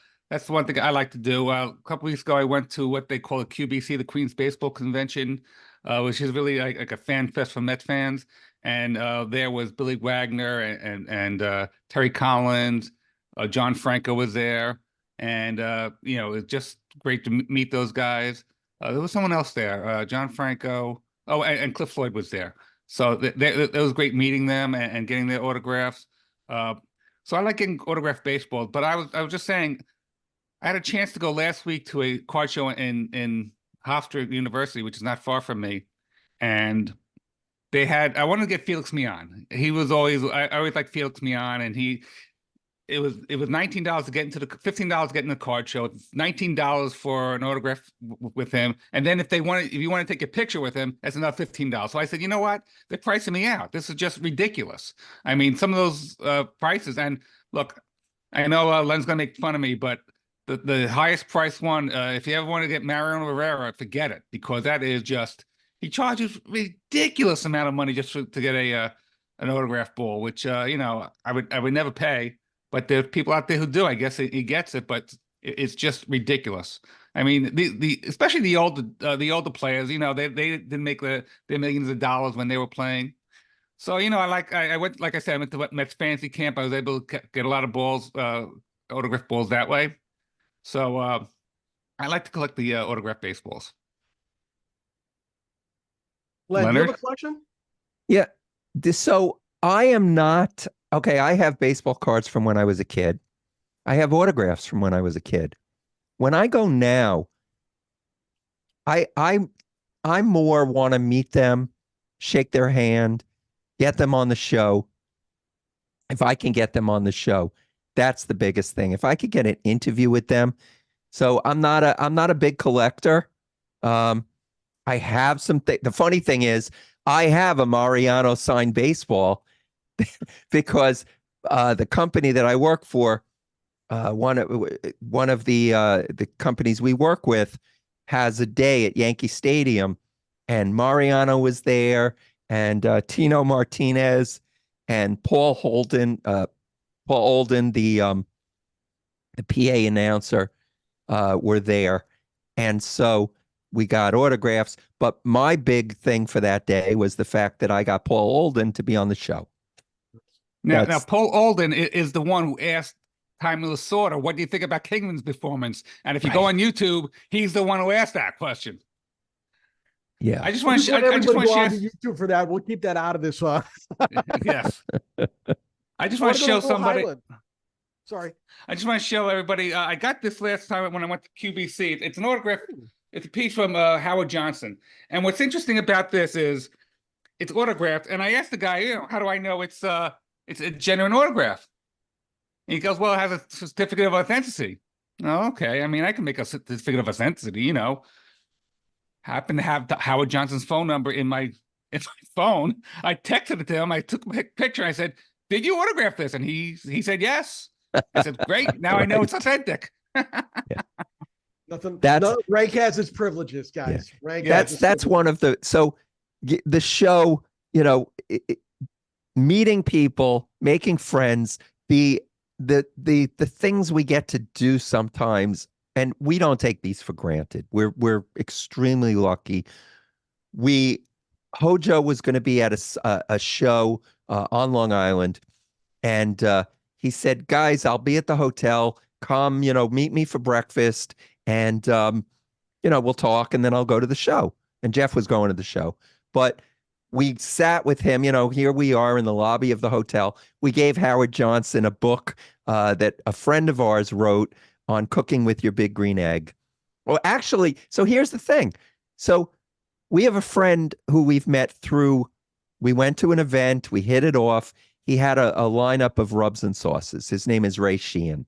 one thing I like to do. A couple weeks ago, I went to what they call a QBC, the Queens Baseball Convention, which is really like a fan fest for Mets fans. And there was Billy Wagner and Terry Collins. John Franco was there, and it was just great to meet those guys. There was someone else there, John Franco. Oh, and Cliff Floyd was there. So it was great meeting them and getting their autographs. So I like getting autographed baseballs. But I was just saying, I had a chance to go last week to a card show in Hofstra University, which is not far from me, and I wanted to get Felix Mian. I always liked Felix Mian, and it was $19 to get into $15 to get in the card show. It's $19 for an autograph with him. And then if you want to take a picture with him, that's another $15. So I said, you know what? They're pricing me out. This is just ridiculous. I mean, some of those prices, and look, I know Len's going to make fun of me, but the highest price one, if you ever want to get Mariano Rivera, forget it, because that is just, he charges ridiculous amount of money just to get an autograph ball, which, I would never pay. But there's people out there who do. I guess he gets it, but it's just ridiculous. I mean, especially the older players. They didn't make their millions of dollars when they were playing. So I went, like I said, I went to Mets fantasy camp. I was able to get a lot of balls, autograph balls that way. So I like to collect the autograph baseballs. Len, do you have a collection? Yeah. So I am not. Okay, I have baseball cards from when I was a kid. I have autographs from when I was a kid. When I go now, I more want to meet them, shake their hand, get them on the show. If I can get them on the show, that's the biggest thing. If I could get an interview with them. So I'm not a big collector. I have the funny thing is I have a Mariano signed baseball because the company that I work for, one of the companies we work with, has a day at Yankee Stadium, and Mariano was there, and Tino Martinez and Paul Olden, the PA announcer, were there, and so we got autographs. But my big thing for that day was the fact that I got Paul Olden to be on the show. Now, Paul Olden is the one who asked Tommy Lasorda, what do you think about Kingman's performance? And if you go on YouTube, he's the one who asked that question. Yeah. I just want to share YouTube for that. We'll keep that out of this. Yes. I just want to show somebody. Sorry. I just want to show everybody. I got this last time when I went to QBC. It's an autograph. It's a piece from Howard Johnson. And what's interesting about this is it's autographed. And I asked the guy, how do I know it's a genuine autograph? He goes, well, it has a certificate of authenticity. Oh, okay. I mean, I can make a certificate of authenticity, you know. Happen to have Howard Johnson's phone number in my phone. I texted it to him. I took a picture. I said, did you autograph this? And he said, yes. I said, great. Now I know it's authentic. Nothing. That's- Rank has its privileges, guys. Rank has That's its that's one of the the show, you know, meeting people, making friends, the things we get to do sometimes, and we don't take these for granted. We're extremely lucky. Hojo was going to be at a show on Long Island, and he said, "Guys, I'll be at the hotel. Come, you know, meet me for breakfast, and you know, we'll talk, and then I'll go to the show." And Jeff was going to the show, but we sat with him. You know, here we are in the lobby of the hotel. We gave Howard Johnson a book that a friend of ours wrote on cooking with your big green egg. Well, actually, so here's the thing. So we have a friend who we've met through, we went to an event, we hit it off. He had a lineup of rubs and sauces. His name is Ray Sheehan.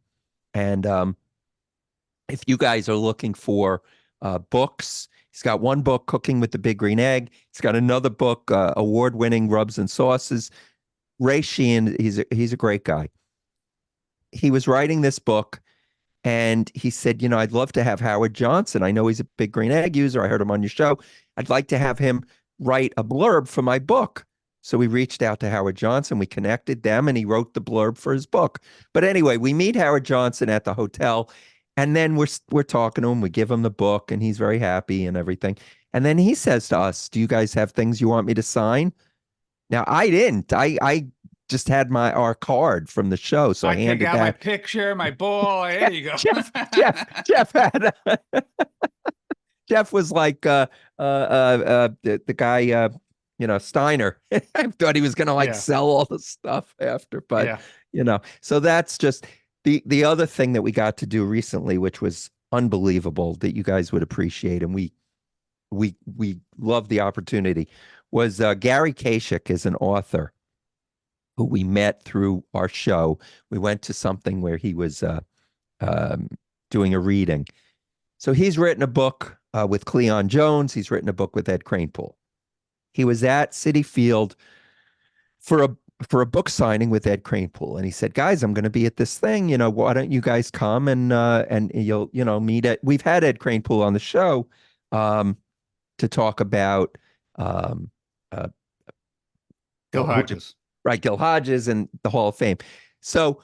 And if you guys are looking for books, he's got one book, Cooking with the Big Green Egg. He's got another book, award-winning Rubs and Sauces. Ray Sheehan, he's a great guy. He was writing this book, and he said, you know, I'd love to have Howard Johnson. I know he's a Big Green Egg user. I heard him on your show. I'd like to have him write a blurb for my book. So we reached out to Howard Johnson. We connected them, and he wrote the blurb for his book. But anyway, we meet Howard Johnson at the hotel, and then we're talking to him. We give him the book, and he's very happy and everything. And then he says to us, "Do you guys have things you want me to sign?" Now I didn't. I just had our card from the show, so I handed out that. my picture, my ball. There you go. Jeff had. Jeff was like the guy. You know, Steiner. I thought he was going to sell all the stuff after, but you know, so that's just the other thing that we got to do recently, which was unbelievable, that you guys would appreciate, and we love the opportunity, was Gary Kasich is an author who we met through our show. We went to something where he was doing a reading. So he's written a book with Cleon Jones. He's written a book with Ed Kranepool. He was at Citi Field for a book signing with Ed Kranepool, and he said, "Guys, I'm going to be at this thing. You know, why don't you guys come and you'll meet it." We've had Ed Kranepool on the show to talk about Gil Hodges, right? Gil Hodges and the Hall of Fame. So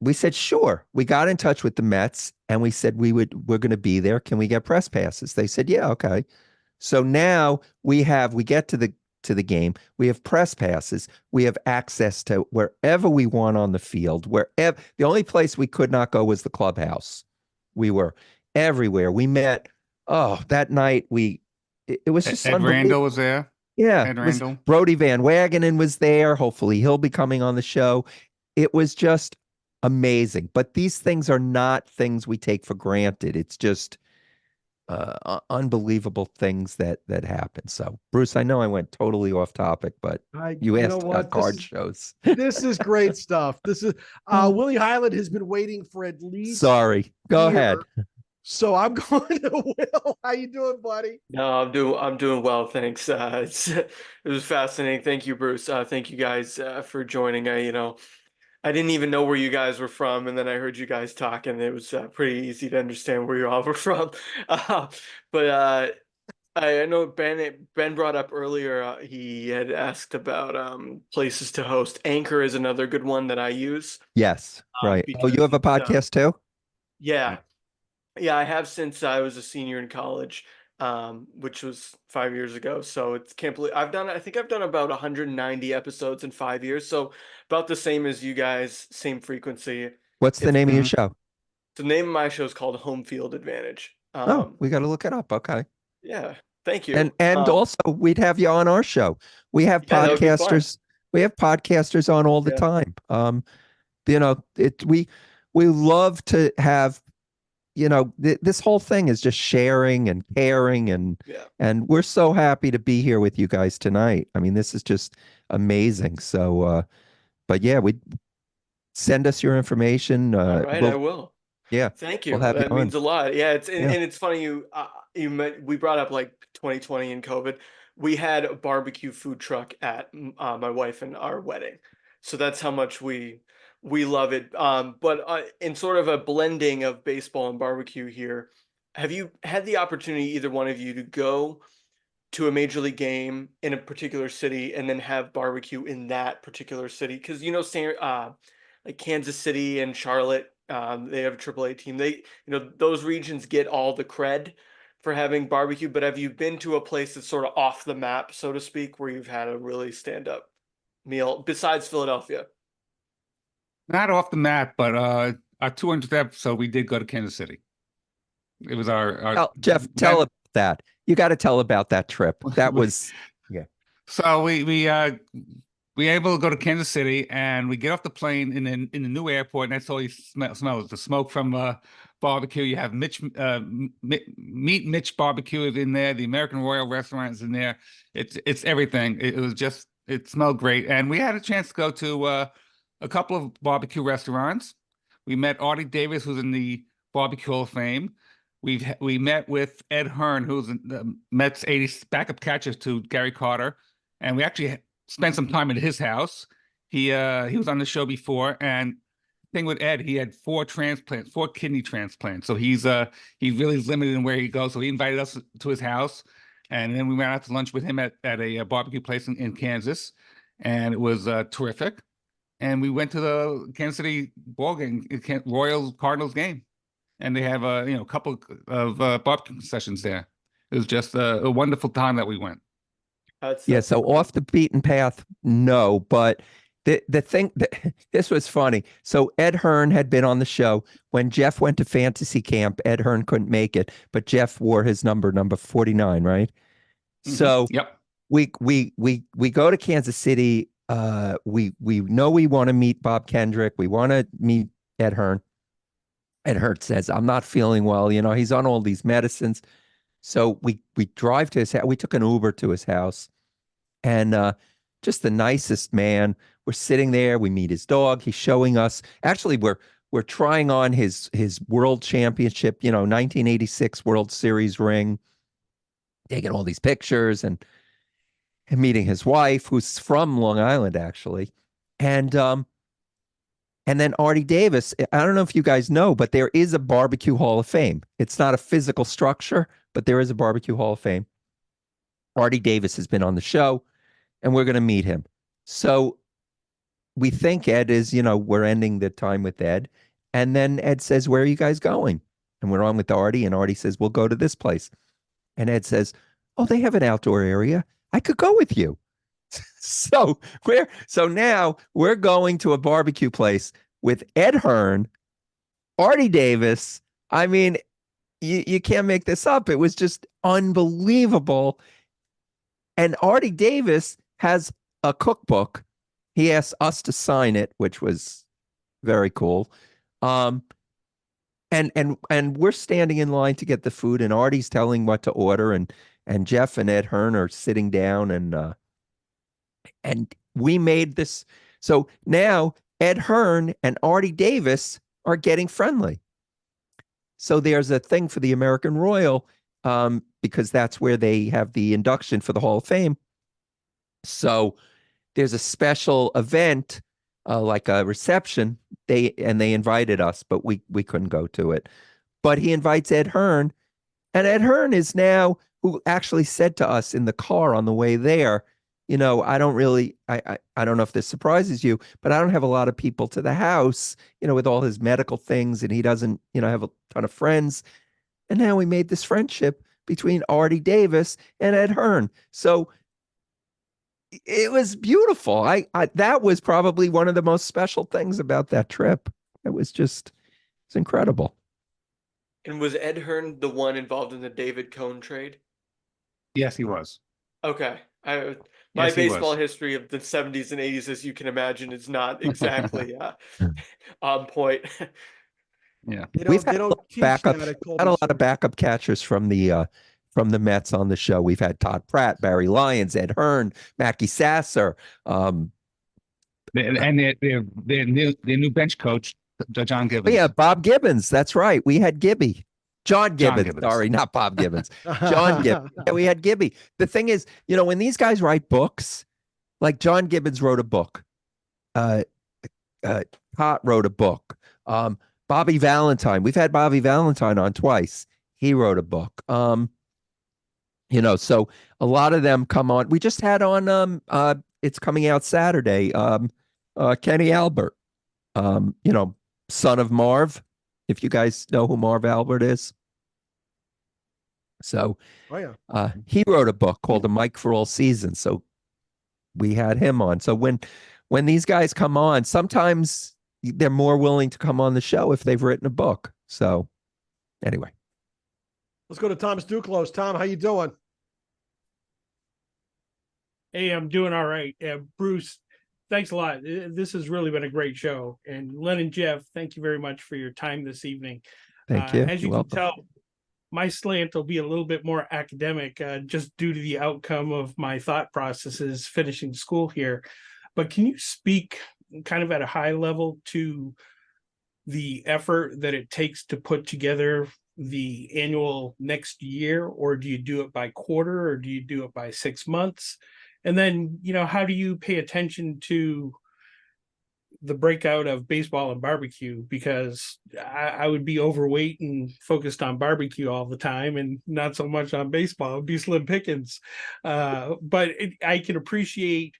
we said, sure. We got in touch with the Mets, and we said we're going to be there. Can we get press passes? They said, yeah, okay. So now we get to the game. We have press passes. We have access to wherever we want on the field. Wherever, the only place we could not go was the clubhouse. We were everywhere. We met. Oh, that night it was just Ed Randall was there. Yeah, Ed Randall. Brody Van Wagenen was there. Hopefully, he'll be coming on the show. It was just amazing. But these things are not things we take for granted. It's just unbelievable things that happen. So, Bruce, I know I went totally off topic, but you asked about card shows. This is great stuff. This is Willie Highland has been waiting for at least. Sorry, go ahead. So I'm going to Will. How you doing, buddy? No, I'm doing well, thanks. It was fascinating. Thank you, Bruce. Thank you guys for joining. I didn't even know where you guys were from, and then I heard you guys talk, and it was pretty easy to understand where you all were from. But I know Ben brought up earlier. He had asked about places to host. Anchor is another good one that I use. Yes, right. Oh, you have a podcast too? Yeah, I have since I was a senior in college. Which was 5 years ago. So it's can't believe I think I've done about 190 episodes in 5 years. So about the same as you guys, same frequency. What's the name of your show? The name of my show is called Home Field Advantage. We got to look it up. Okay. Yeah. Thank you. And also we'd have you on our show. We have podcasters. We have podcasters on all the time. We love to have, this whole thing is just sharing and caring, and we're so happy to be here with you guys tonight. I mean, this is just amazing. So, but yeah, send us your information. All right, I will. Yeah. Thank you. We'll have you That means on. a lot. Yeah, it's Yeah. and it's funny we brought up like 2020 and COVID. We had a barbecue food truck at my wife and our wedding, so that's how much we love it. But in sort of a blending of baseball and barbecue here, have you had the opportunity, either one of you, to go to a major league game in a particular city and then have barbecue in that particular city? Because like Kansas City and Charlotte, they have a AAA team. Those regions get all the cred for having barbecue. But have you been to a place that's sort of off the map, so to speak, where you've had a really stand up meal besides Philadelphia? Not off the map, but our 200th episode, we did go to Kansas City. It was our Jeff, tell about that. You got to tell about that trip. That was, So we able to go to Kansas City, and we get off the plane in the new airport, and that's all you smell is the smoke from barbecue. You have Meet Mitch barbecue is in there. The American Royal restaurant is in there. It's everything. It smelled great, and we had a chance to go to a couple of barbecue restaurants. We met Artie Davis, who's in the Barbecue Hall of Fame. We met with Ed Hearn, who's the Mets 80s backup catcher to Gary Carter, and we actually spent some time at his house. He was on the show before, and thing with Ed, he had 4 kidney transplants. So he's really limited in where he goes. So he invited us to his house, and then we went out to lunch with him at a barbecue place in Kansas, and it was terrific. And we went to the Kansas City ball game, Royals Cardinals game, and they have a couple of barbecue sessions there. It was just a wonderful time that we went. So off the beaten path, no, but the thing this was funny. So Ed Hearn had been on the show when Jeff went to fantasy camp. Ed Hearn couldn't make it, but Jeff wore his number 49, right? Mm-hmm. So yep. We go to Kansas City. We know we want to meet Bob Kendrick. We want to meet Ed Hearn. Ed Hearn says, I'm not feeling well. He's on all these medicines. So we drive to his house. We took an Uber to his house, and just the nicest man. We're sitting there. We meet his dog. He's showing us. Actually, we're trying on his World Championship, 1986 World Series ring. Taking all these pictures and meeting his wife, who's from Long Island, actually, and then Artie Davis. I don't know if you guys know, but there is a Barbecue Hall of Fame. It's not a physical structure, but there is a Barbecue Hall of Fame. Artie Davis has been on the show, and we're going to meet him. So we think Ed is, we're ending the time with Ed. And then Ed says, where are you guys going? And we're on with Artie, and Artie says, we'll go to this place. And Ed says, oh, they have an outdoor area. I could go with you. So now we're going to a barbecue place with Ed Hearn, Artie Davis. I mean, you can't make this up. It was just unbelievable. And Artie Davis has a cookbook. He asked us to sign it, which was very cool. And we're standing in line to get the food, and Artie's telling what to order, and Jeff and Ed Hearn are sitting down, and we made this. So now Ed Hearn and Artie Davis are getting friendly. So there's a thing for the American Royal, because that's where they have the induction for the Hall of Fame. So there's a special event, like a reception. They invited us, but we couldn't go to it. But he invites Ed Hearn, and Ed Hearn is now, who actually said to us in the car on the way there, I don't know if this surprises you, but I don't have a lot of people to the house, with all his medical things, and he doesn't, have a ton of friends. And now we made this friendship between Artie Davis and Ed Hearn. So it was beautiful. That was probably one of the most special things about that trip. It's incredible. And was Ed Hearn the one involved in the David Cohn trade? Yes, he was. Okay. My Yes, he baseball was. history of the 70s and 80s, as you can imagine, is not exactly on point. Yeah. We've They had don't teach backup, that at had a Colby lot of Center. backup catchers from the Mets on the show. We've had Todd Pratt, Barry Lyons, Ed Hearn, Mackie Sasser, And their new bench coach, John Oh, Gibbons. yeah, Bob Gibbons. That's right. We had Gibby. John Gibbons. Gibbons. Sorry, not Bob Gibbons. John Gibbons. Yeah, we had Gibby. The thing is, when these guys write books, like John Gibbons wrote a book. Pot wrote a book. Bobby Valentine. We've had Bobby Valentine on twice. He wrote a book. So a lot of them come on. We just had on it's coming out Saturday. Kenny Albert. Son of Marv. If you guys know who Marv Albert is. So Oh yeah. he wrote a book called A Mic for All Seasons. So we had him on. So when these guys come on, sometimes they're more willing to come on the show if they've written a book. So anyway. Let's go to Thomas Duclos. Tom, how you doing? Hey, I'm doing all right. Bruce, thanks a lot. This has really been a great show. And Len and Jeff, thank you very much for your time this evening. Thank you. As you You're can tell, my slant will be a little bit more academic just due to the outcome of my thought processes finishing school here. But can you speak kind of at a high level to the effort that it takes to put together the annual next year? Or do you do it by quarter, or do you do it by 6 months? And then, how do you pay attention to the breakout of baseball and barbecue? Because I would be overweight and focused on barbecue all the time and not so much on baseball. It'd be slim pickings. But I can appreciate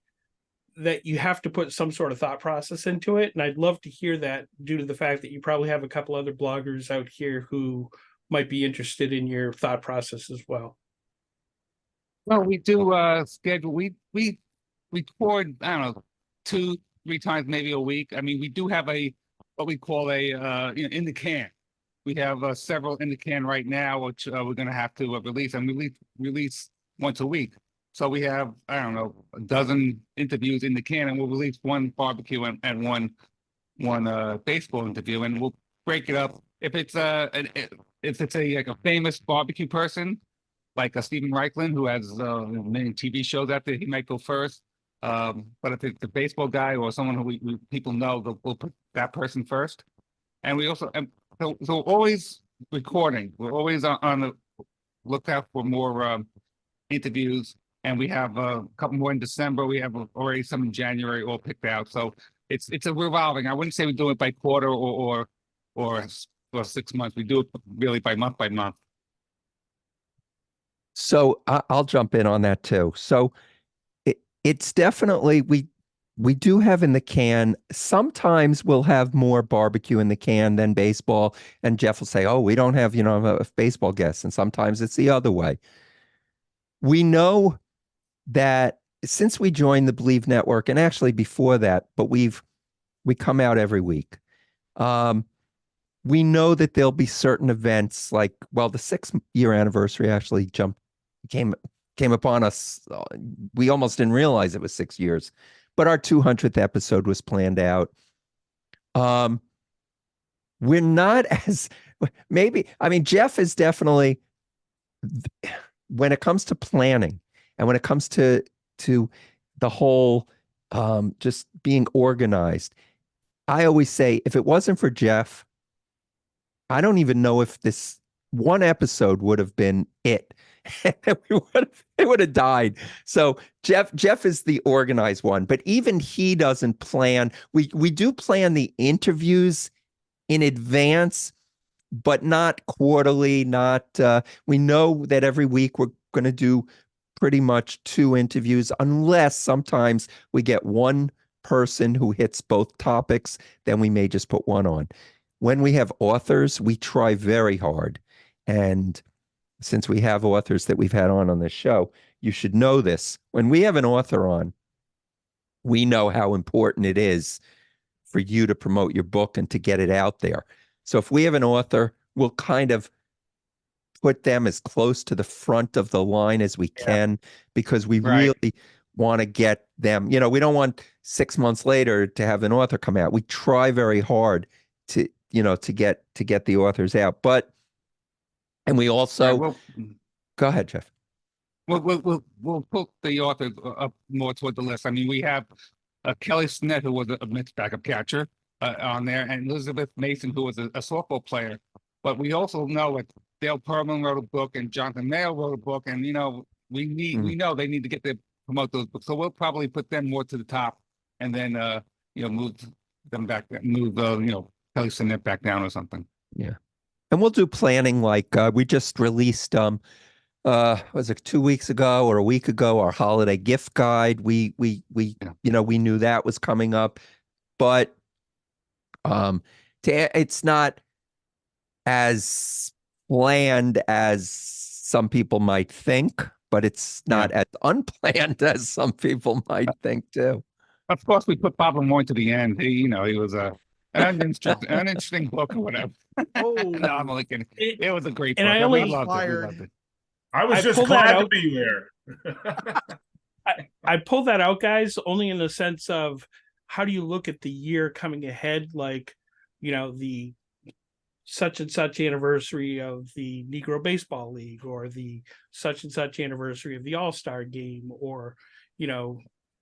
that you have to put some sort of thought process into it. And I'd love to hear that, due to the fact that you probably have a couple other bloggers out here who might be interested in your thought process as well. Well, we do schedule. We record, I don't know, 2-3 times maybe a week. I mean, we do have what we call a in the can. We have several in the can right now, which we're going to have to release, and we release once a week. So we have, I don't know, a dozen interviews in the can, and we'll release one barbecue and one baseball interview, and we'll break it up. If it's like a famous barbecue person, like a Stephen Reichlin, who has many TV shows out there, he might go first. But if it's a baseball guy or someone who people know, we'll put that person first. And we also, so always recording. We're always on the lookout for more interviews. And we have a couple more in December. We have already some in January all picked out. So it's a revolving. I wouldn't say we do it by quarter or 6 months. We do it really by month by month. So I'll jump in on that too. So it's definitely, we do have in the can. Sometimes we'll have more barbecue in the can than baseball. And Jeff will say, oh, we don't have, a baseball guest. And sometimes it's the other way. We know that since we joined the Believe Network, and actually before that, but we come out every week. We know that there'll be certain events like, well, the 6-year anniversary actually came upon us. We almost didn't realize it was 6 years, but our 200th episode was planned out. We're not as Jeff is definitely, when it comes to planning and when it comes to the whole just being organized, I always say, if it wasn't for Jeff, I don't even know if this one episode would have been it. It would have died. So Jeff is the organized one, but even he doesn't plan. We do plan the interviews in advance, but not quarterly. We know that every week we're going to do pretty much 2 interviews, unless sometimes we get one person who hits both topics, then we may just put one on. When we have authors, we try very hard. And since we have authors that we've had on this show, you should know this. When we have an author on, we know how important it is for you to promote your book and to get it out there. So if we have an author, we'll kind of put them as close to the front of the line as we can, because we really want to get them, we don't want 6 months later to have an author come out. We try very hard to get the authors out. And we also go ahead, Jeff. We'll put the authors up more toward the list. I mean, we have Kelly Smith, who was a Mets backup catcher on there, and Elizabeth Mason, who was a softball player. But we also know that Dale Perlman wrote a book and Jonathan Mayo wrote a book, and we know they need to get to promote those books. So we'll probably put them more to the top, and then move them back, Kelly Smith back down or something. Yeah. And we'll do planning like we just released was it 2 weeks ago or a week ago, our holiday gift guide. We knew that was coming up, but it's not as planned as some people might think, but it's not as unplanned as some people might think too. Of course, we put Bob Lemoyne to the end. He was an interesting book or whatever. Oh, No, I'm only kidding. It was a great book. And I We only- loved it. We Fired. loved it. I was I just pulled that glad to out. be there. I pulled that out, guys, only in the sense of how do you look at the year coming ahead, like, the such and such anniversary of the Negro Baseball League, or the such and such anniversary of the All-Star Game, or,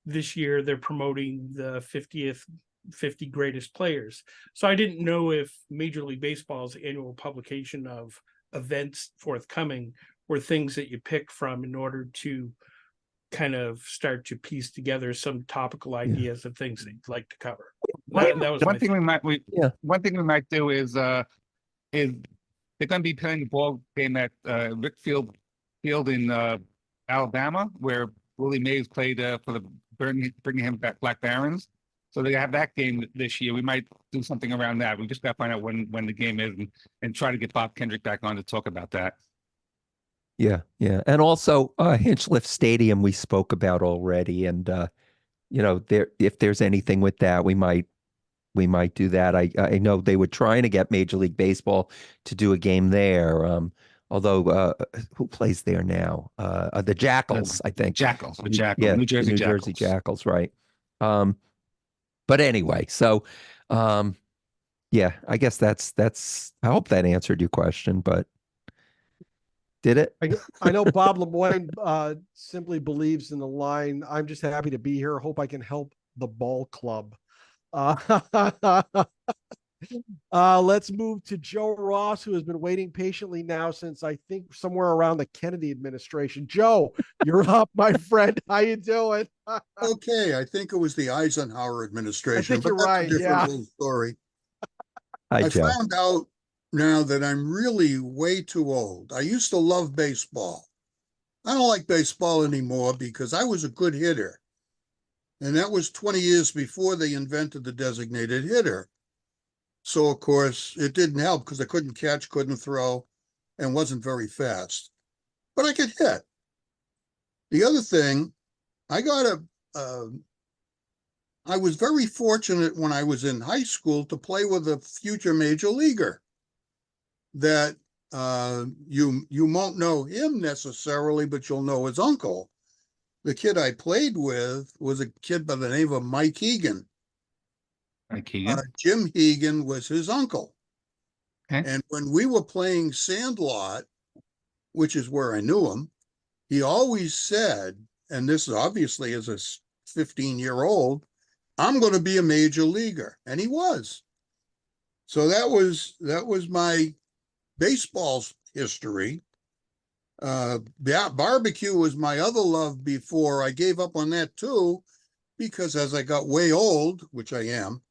this year they're promoting the 50 greatest players. So I didn't know if Major League Baseball's annual publication of events forthcoming were things that you pick from in order to kind of start to piece together some topical ideas of things that you'd like to cover. That was One my thing thing. one thing we might do is they're going to be playing a ball game at Rick Field in Alabama, where Willie Mays played for the Birmingham Black Barons. So they have that game this year. We might do something around that. We just got to find out when the game is and try to get Bob Kendrick back on to talk about that. Yeah. And also Hinchliff Stadium we spoke about already. And if there's anything with that, we might do that. I know they were trying to get Major League Baseball to do a game there. Although who plays there now? The Jackals, I think. Jackals. Yeah, New Jersey New Jackals. Jersey Jackals, right. But anyway, so yeah, I guess that's I hope that answered your question, but did it? I know Bob Lemoyne simply believes in the line, "I'm just happy to be here. Hope I can help the ball club." Let's move to Joe Ross, who has been waiting patiently now since I think somewhere around the Kennedy administration. Joe, you're up, my friend. How you doing? Okay, I think it was the Eisenhower administration. I think you're but that's right, a different yeah. little story. Hi, I Joe. found out now that I'm really way too old. I used to love baseball. I don't like baseball anymore because I was a good hitter. And that was 20 years before they invented the designated hitter. So, of course, it didn't help because I couldn't catch, couldn't throw, and wasn't very fast. But I could hit. The other thing, I was very fortunate when I was in high school to play with a future major leaguer that you won't know him necessarily, but you'll know his uncle. The kid I played with was a kid by the name of Mike Hegan. Jim Hegan was his uncle. Okay. And when we were playing Sandlot, which is where I knew him, he always said, and this is obviously as a 15-year-old, "I'm going to be a major leaguer." And he was. So that was my baseball's history. Barbecue was my other love before I gave up on that too, because as I got way old, which I am,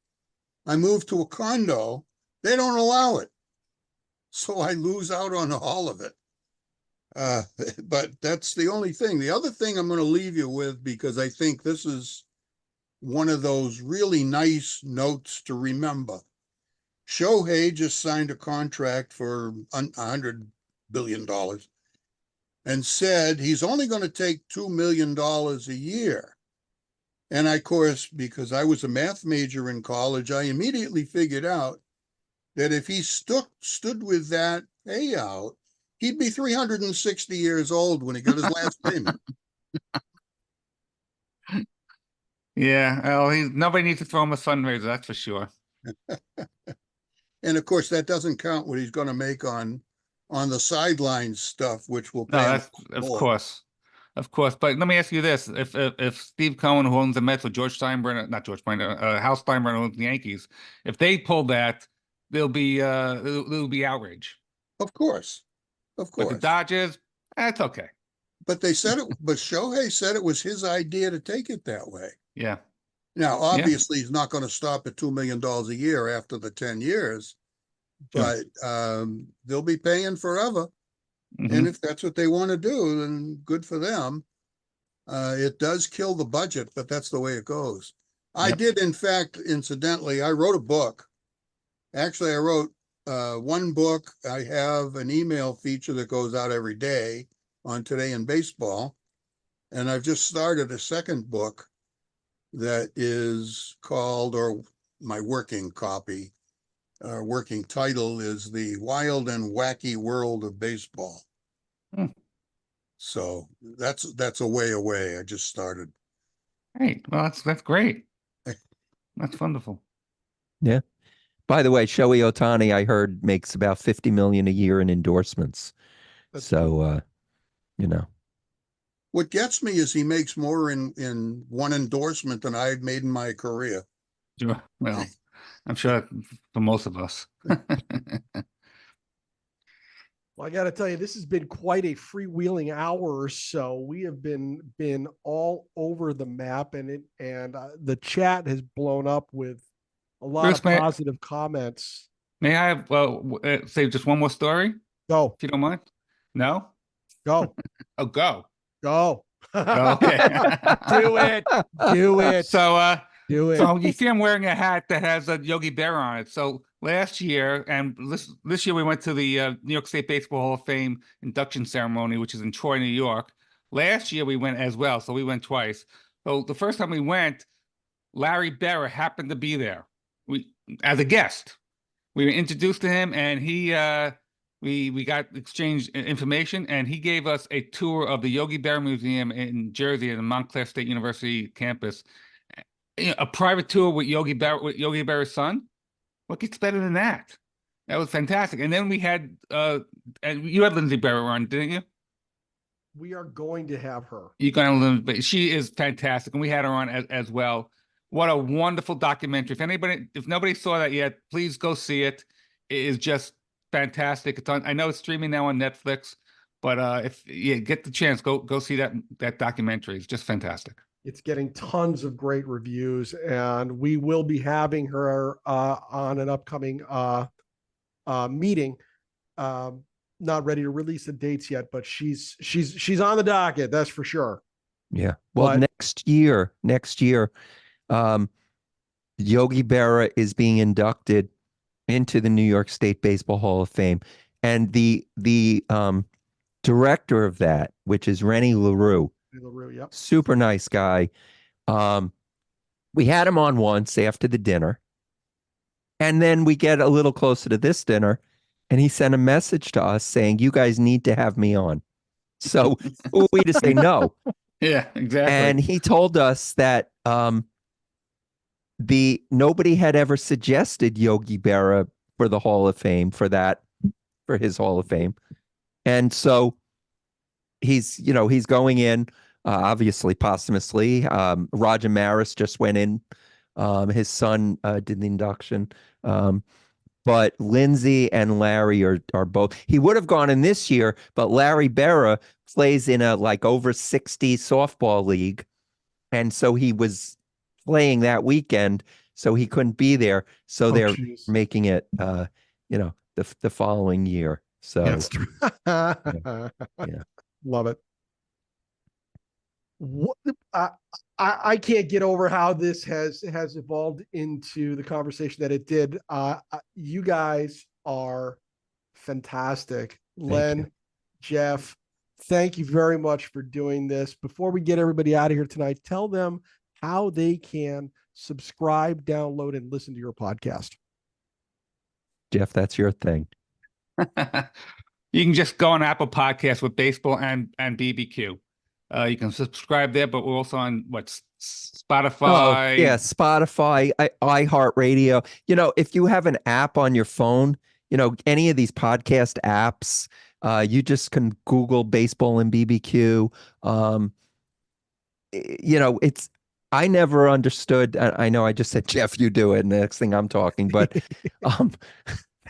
I moved to a condo. They don't allow it. So I lose out on all of it. But that's the only thing. The other thing I'm going to leave you with, because I think this is one of those really nice notes to remember. Shohei just signed a contract for $100 billion and said he's only going to take $2 million a year. And of course, because I was a math major in college, I immediately figured out that if he stood with that payout, he'd be 360 years old when he got his last payment. Yeah, well, nobody needs to throw him a fundraiser, that's for sure. And of course, that doesn't count what he's going to make on the sideline stuff, which will pay him Of more. course. Of course, but let me ask you this: if Steve Cohen, who owns the Mets, or George Steinbrenner, not George Steinbrenner, Hal Steinbrenner, who owns the Yankees, if they pull that, there'll be outrage. Of course, of But the course. Dodgers, that's okay. But they said it, but Shohei said it was his idea to take it that way. Yeah, Now, obviously, he's not going to stop at $2 million a year after the 10 years, Sure. but they'll be paying forever. Mhm. And if that's what they want to do, then good for them. It does kill the budget, but that's the way it goes. I Yep. did, in fact, incidentally, I wrote a book. Actually, I wrote one book. I have an email feature that goes out every day on Today in Baseball. And I've just started a second book that is called, or my working copy, working title is The Wild and Wacky World of Baseball. Hmm. So that's a way away. I just started. Great. Well, that's great. That's wonderful. By the way, Shohei Ohtani, I heard, makes about 50 million a year in endorsements. So, you know, What gets me is he makes more in one endorsement than I've made in my career. Sure. Well, I'm sure for most of us. Well, I got to tell you, this has been quite a freewheeling hour or so. We have been all over the map, and the chat has blown up with a lot Bruce, of positive comments. May I have say just one more story, Go, if you don't mind? No? go, Oh, go. go. Okay. Do it. Do it. So, Do it. so you see, I'm wearing a hat that has a Yogi Berra on it. So last year, and this year, we went to the New York State Baseball Hall of Fame induction ceremony, which is in Troy, New York. Last year, we went as well, so we went twice. So the first time we went, Larry Berra happened to be there. We as a guest. We were introduced to him, and he we got exchanged information, and he gave us a tour of the Yogi Berra Museum in Jersey at the Montclair State University campus. You know, a private tour with Yogi Berra's son. What gets better than that? That was fantastic. And then we had and you had Lindsay Berra on, didn't you? We are going to have her. You got Lindsay. She is fantastic, and we had her on as well. What a wonderful documentary. If nobody saw that yet, please go see it. It is just fantastic. It's on, I know it's streaming now on Netflix, but if you get the chance, go see that documentary. It's just fantastic. It's getting tons of great reviews, and we will be having her on an upcoming meeting. Not ready to release the dates yet, but she's on the docket. That's for sure. yeah. Well, But- next year, Yogi Berra is being inducted into the New York State Baseball Hall of Fame, and the director of that, which is Rennie LaRue, Yep. super nice guy. We had him on once after the dinner, and then we get a little closer to this dinner, and he sent a message to us saying, "You guys need to have me on." So who are we to say no? Yeah, exactly. And he told us that nobody had ever suggested Yogi Berra for the Hall of Fame for his Hall of Fame, and so he's going in, obviously posthumously. Roger Maris just went in, his son did the induction, but Lindsay and Larry are both. He would have gone in this year, but Larry Berra plays in a like over 60 softball league, and so he was playing that weekend, so he couldn't be there. So they're geez. making it, the following year. So That's true. Yeah. Love it. What I can't get over how this has evolved into the conversation that it did. You guys are fantastic. Len, you. Jeff, thank you very much for doing this. Before we get everybody out of here tonight, tell them how they can subscribe, download, and listen to your podcast. Jeff, that's your thing. You can just go on Apple Podcasts with Baseball and BBQ. You can subscribe there, but we're also on Spotify. Oh, yeah, Spotify, iHeartRadio. If you have an app on your phone, any of these podcast apps, You just can Google Baseball and BBQ. I never understood. I know I just said, Jeff, you do it. And the next thing I'm talking, but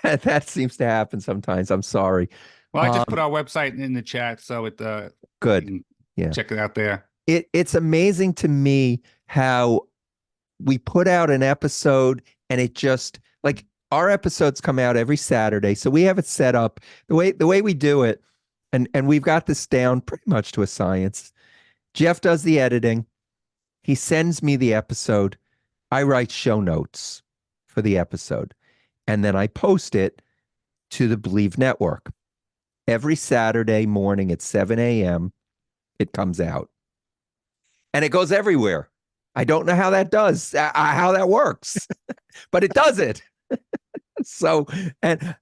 that seems to happen sometimes. I'm sorry. Well, I just put our website in the chat, so Good. you can Yeah. check it out there. It's amazing to me how we put out an episode and it just like our episodes come out every Saturday. So we have it set up the way we do it. And we've got this down pretty much to a science. Jeff does the editing. He sends me the episode. I write show notes for the episode. And then I post it to the Believe Network. Every Saturday morning at 7 a.m., it comes out. And it goes everywhere. I don't know how that works, but it does it. So, and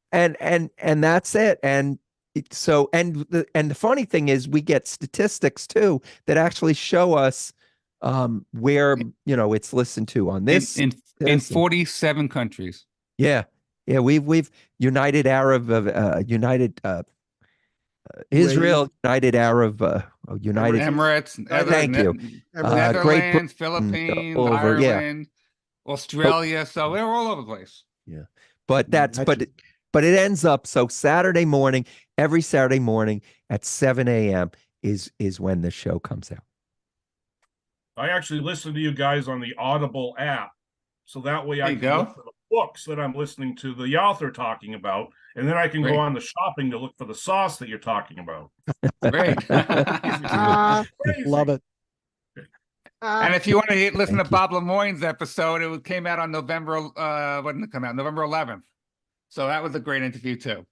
that's it. And the funny thing is we get statistics too that actually show us where it's listened to on this in 47 countries. Yeah, we've United Arab United Israel, United Arab United Emirates, thank you, Netherlands, Great Britain, Philippines, all over, Ireland, Australia. So they're all over the place. Yeah, but but it ends up so Saturday morning, every Saturday morning at 7 a.m. is when the show comes out. I actually listen to you guys on the Audible app, so that way I can look for the books that I'm listening to the author talking about, and then I can go on the shopping to look for the sauce that you're talking about. Great. Love it. And if you want to listen to Bob Lemoyne's episode, it came out on November. When did it come out? November 11th. So that was a great interview too.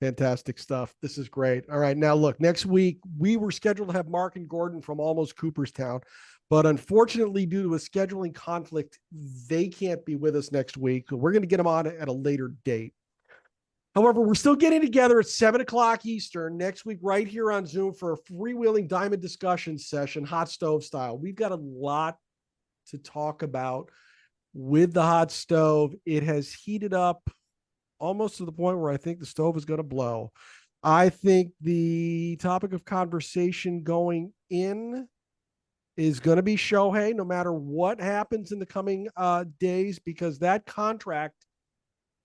Fantastic stuff. This is great. All right. Now, look, next week, we were scheduled to have Mark and Gordon from Almost Cooperstown, but unfortunately, due to a scheduling conflict, they can't be with us next week. So we're going to get them on at a later date. However, we're still getting together at 7 o'clock Eastern next week, right here on Zoom for a freewheeling diamond discussion session, hot stove style. We've got a lot to talk about with the hot stove. It has heated up almost to the point where I think the stove is going to blow. I think the topic of conversation going in is going to be Shohei, no matter what happens in the coming days, because that contract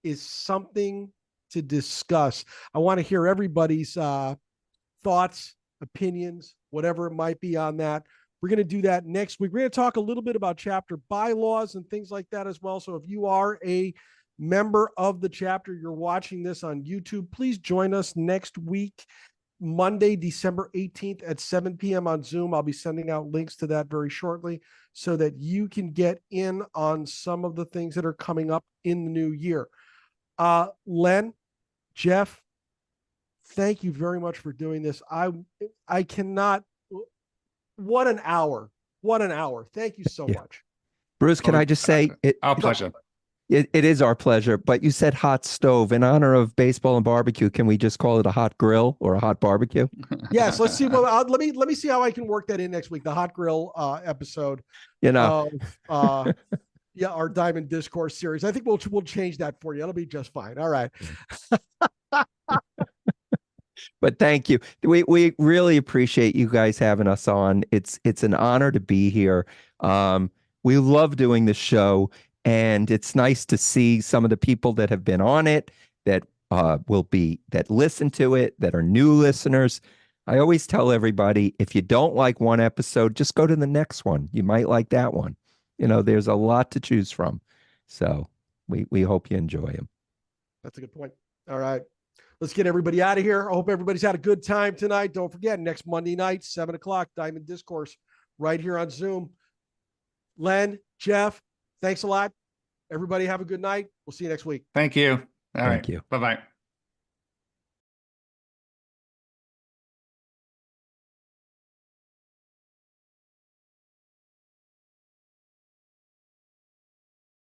is something to discuss. I want to hear everybody's thoughts, opinions, whatever it might be on that. We're going to do that next week. We're going to talk a little bit about chapter bylaws and things like that as well. So if you are a member of the chapter, you're watching this on YouTube, please join us next week, Monday, December 18th at 7 p.m. on Zoom. I'll be sending out links to that very shortly so that you can get in on some of the things that are coming up in the new year. Len, Jeff, thank you very much for doing this. I cannot, what an hour. Thank you so much. Bruce, can I just say our pleasure. It is our pleasure, but you said hot stove. In honor of baseball and barbecue, can we just call it a hot grill or a hot barbecue? Yes, let's see. Well, let me see how I can work that in next week. The hot grill episode. Yeah, our Diamond Discourse series. I think we'll change that for you. It'll be just fine. All right. But thank you. We really appreciate you guys having us on. It's an honor to be here. We love doing this show. And it's nice to see some of the people that have been on it, that that listen to it, that are new listeners. I always tell everybody, if you don't like one episode, just go to the next one. You might like that one. There's a lot to choose from. So we hope you enjoy them. That's a good point. All right. Let's get everybody out of here. I hope everybody's had a good time tonight. Don't forget, next Monday night, 7 o'clock, Diamond Discourse, right here on Zoom. Len, Jeff, thanks a lot. Everybody have a good night. We'll see you next week. Thank you. All right. Thank you. Bye-bye.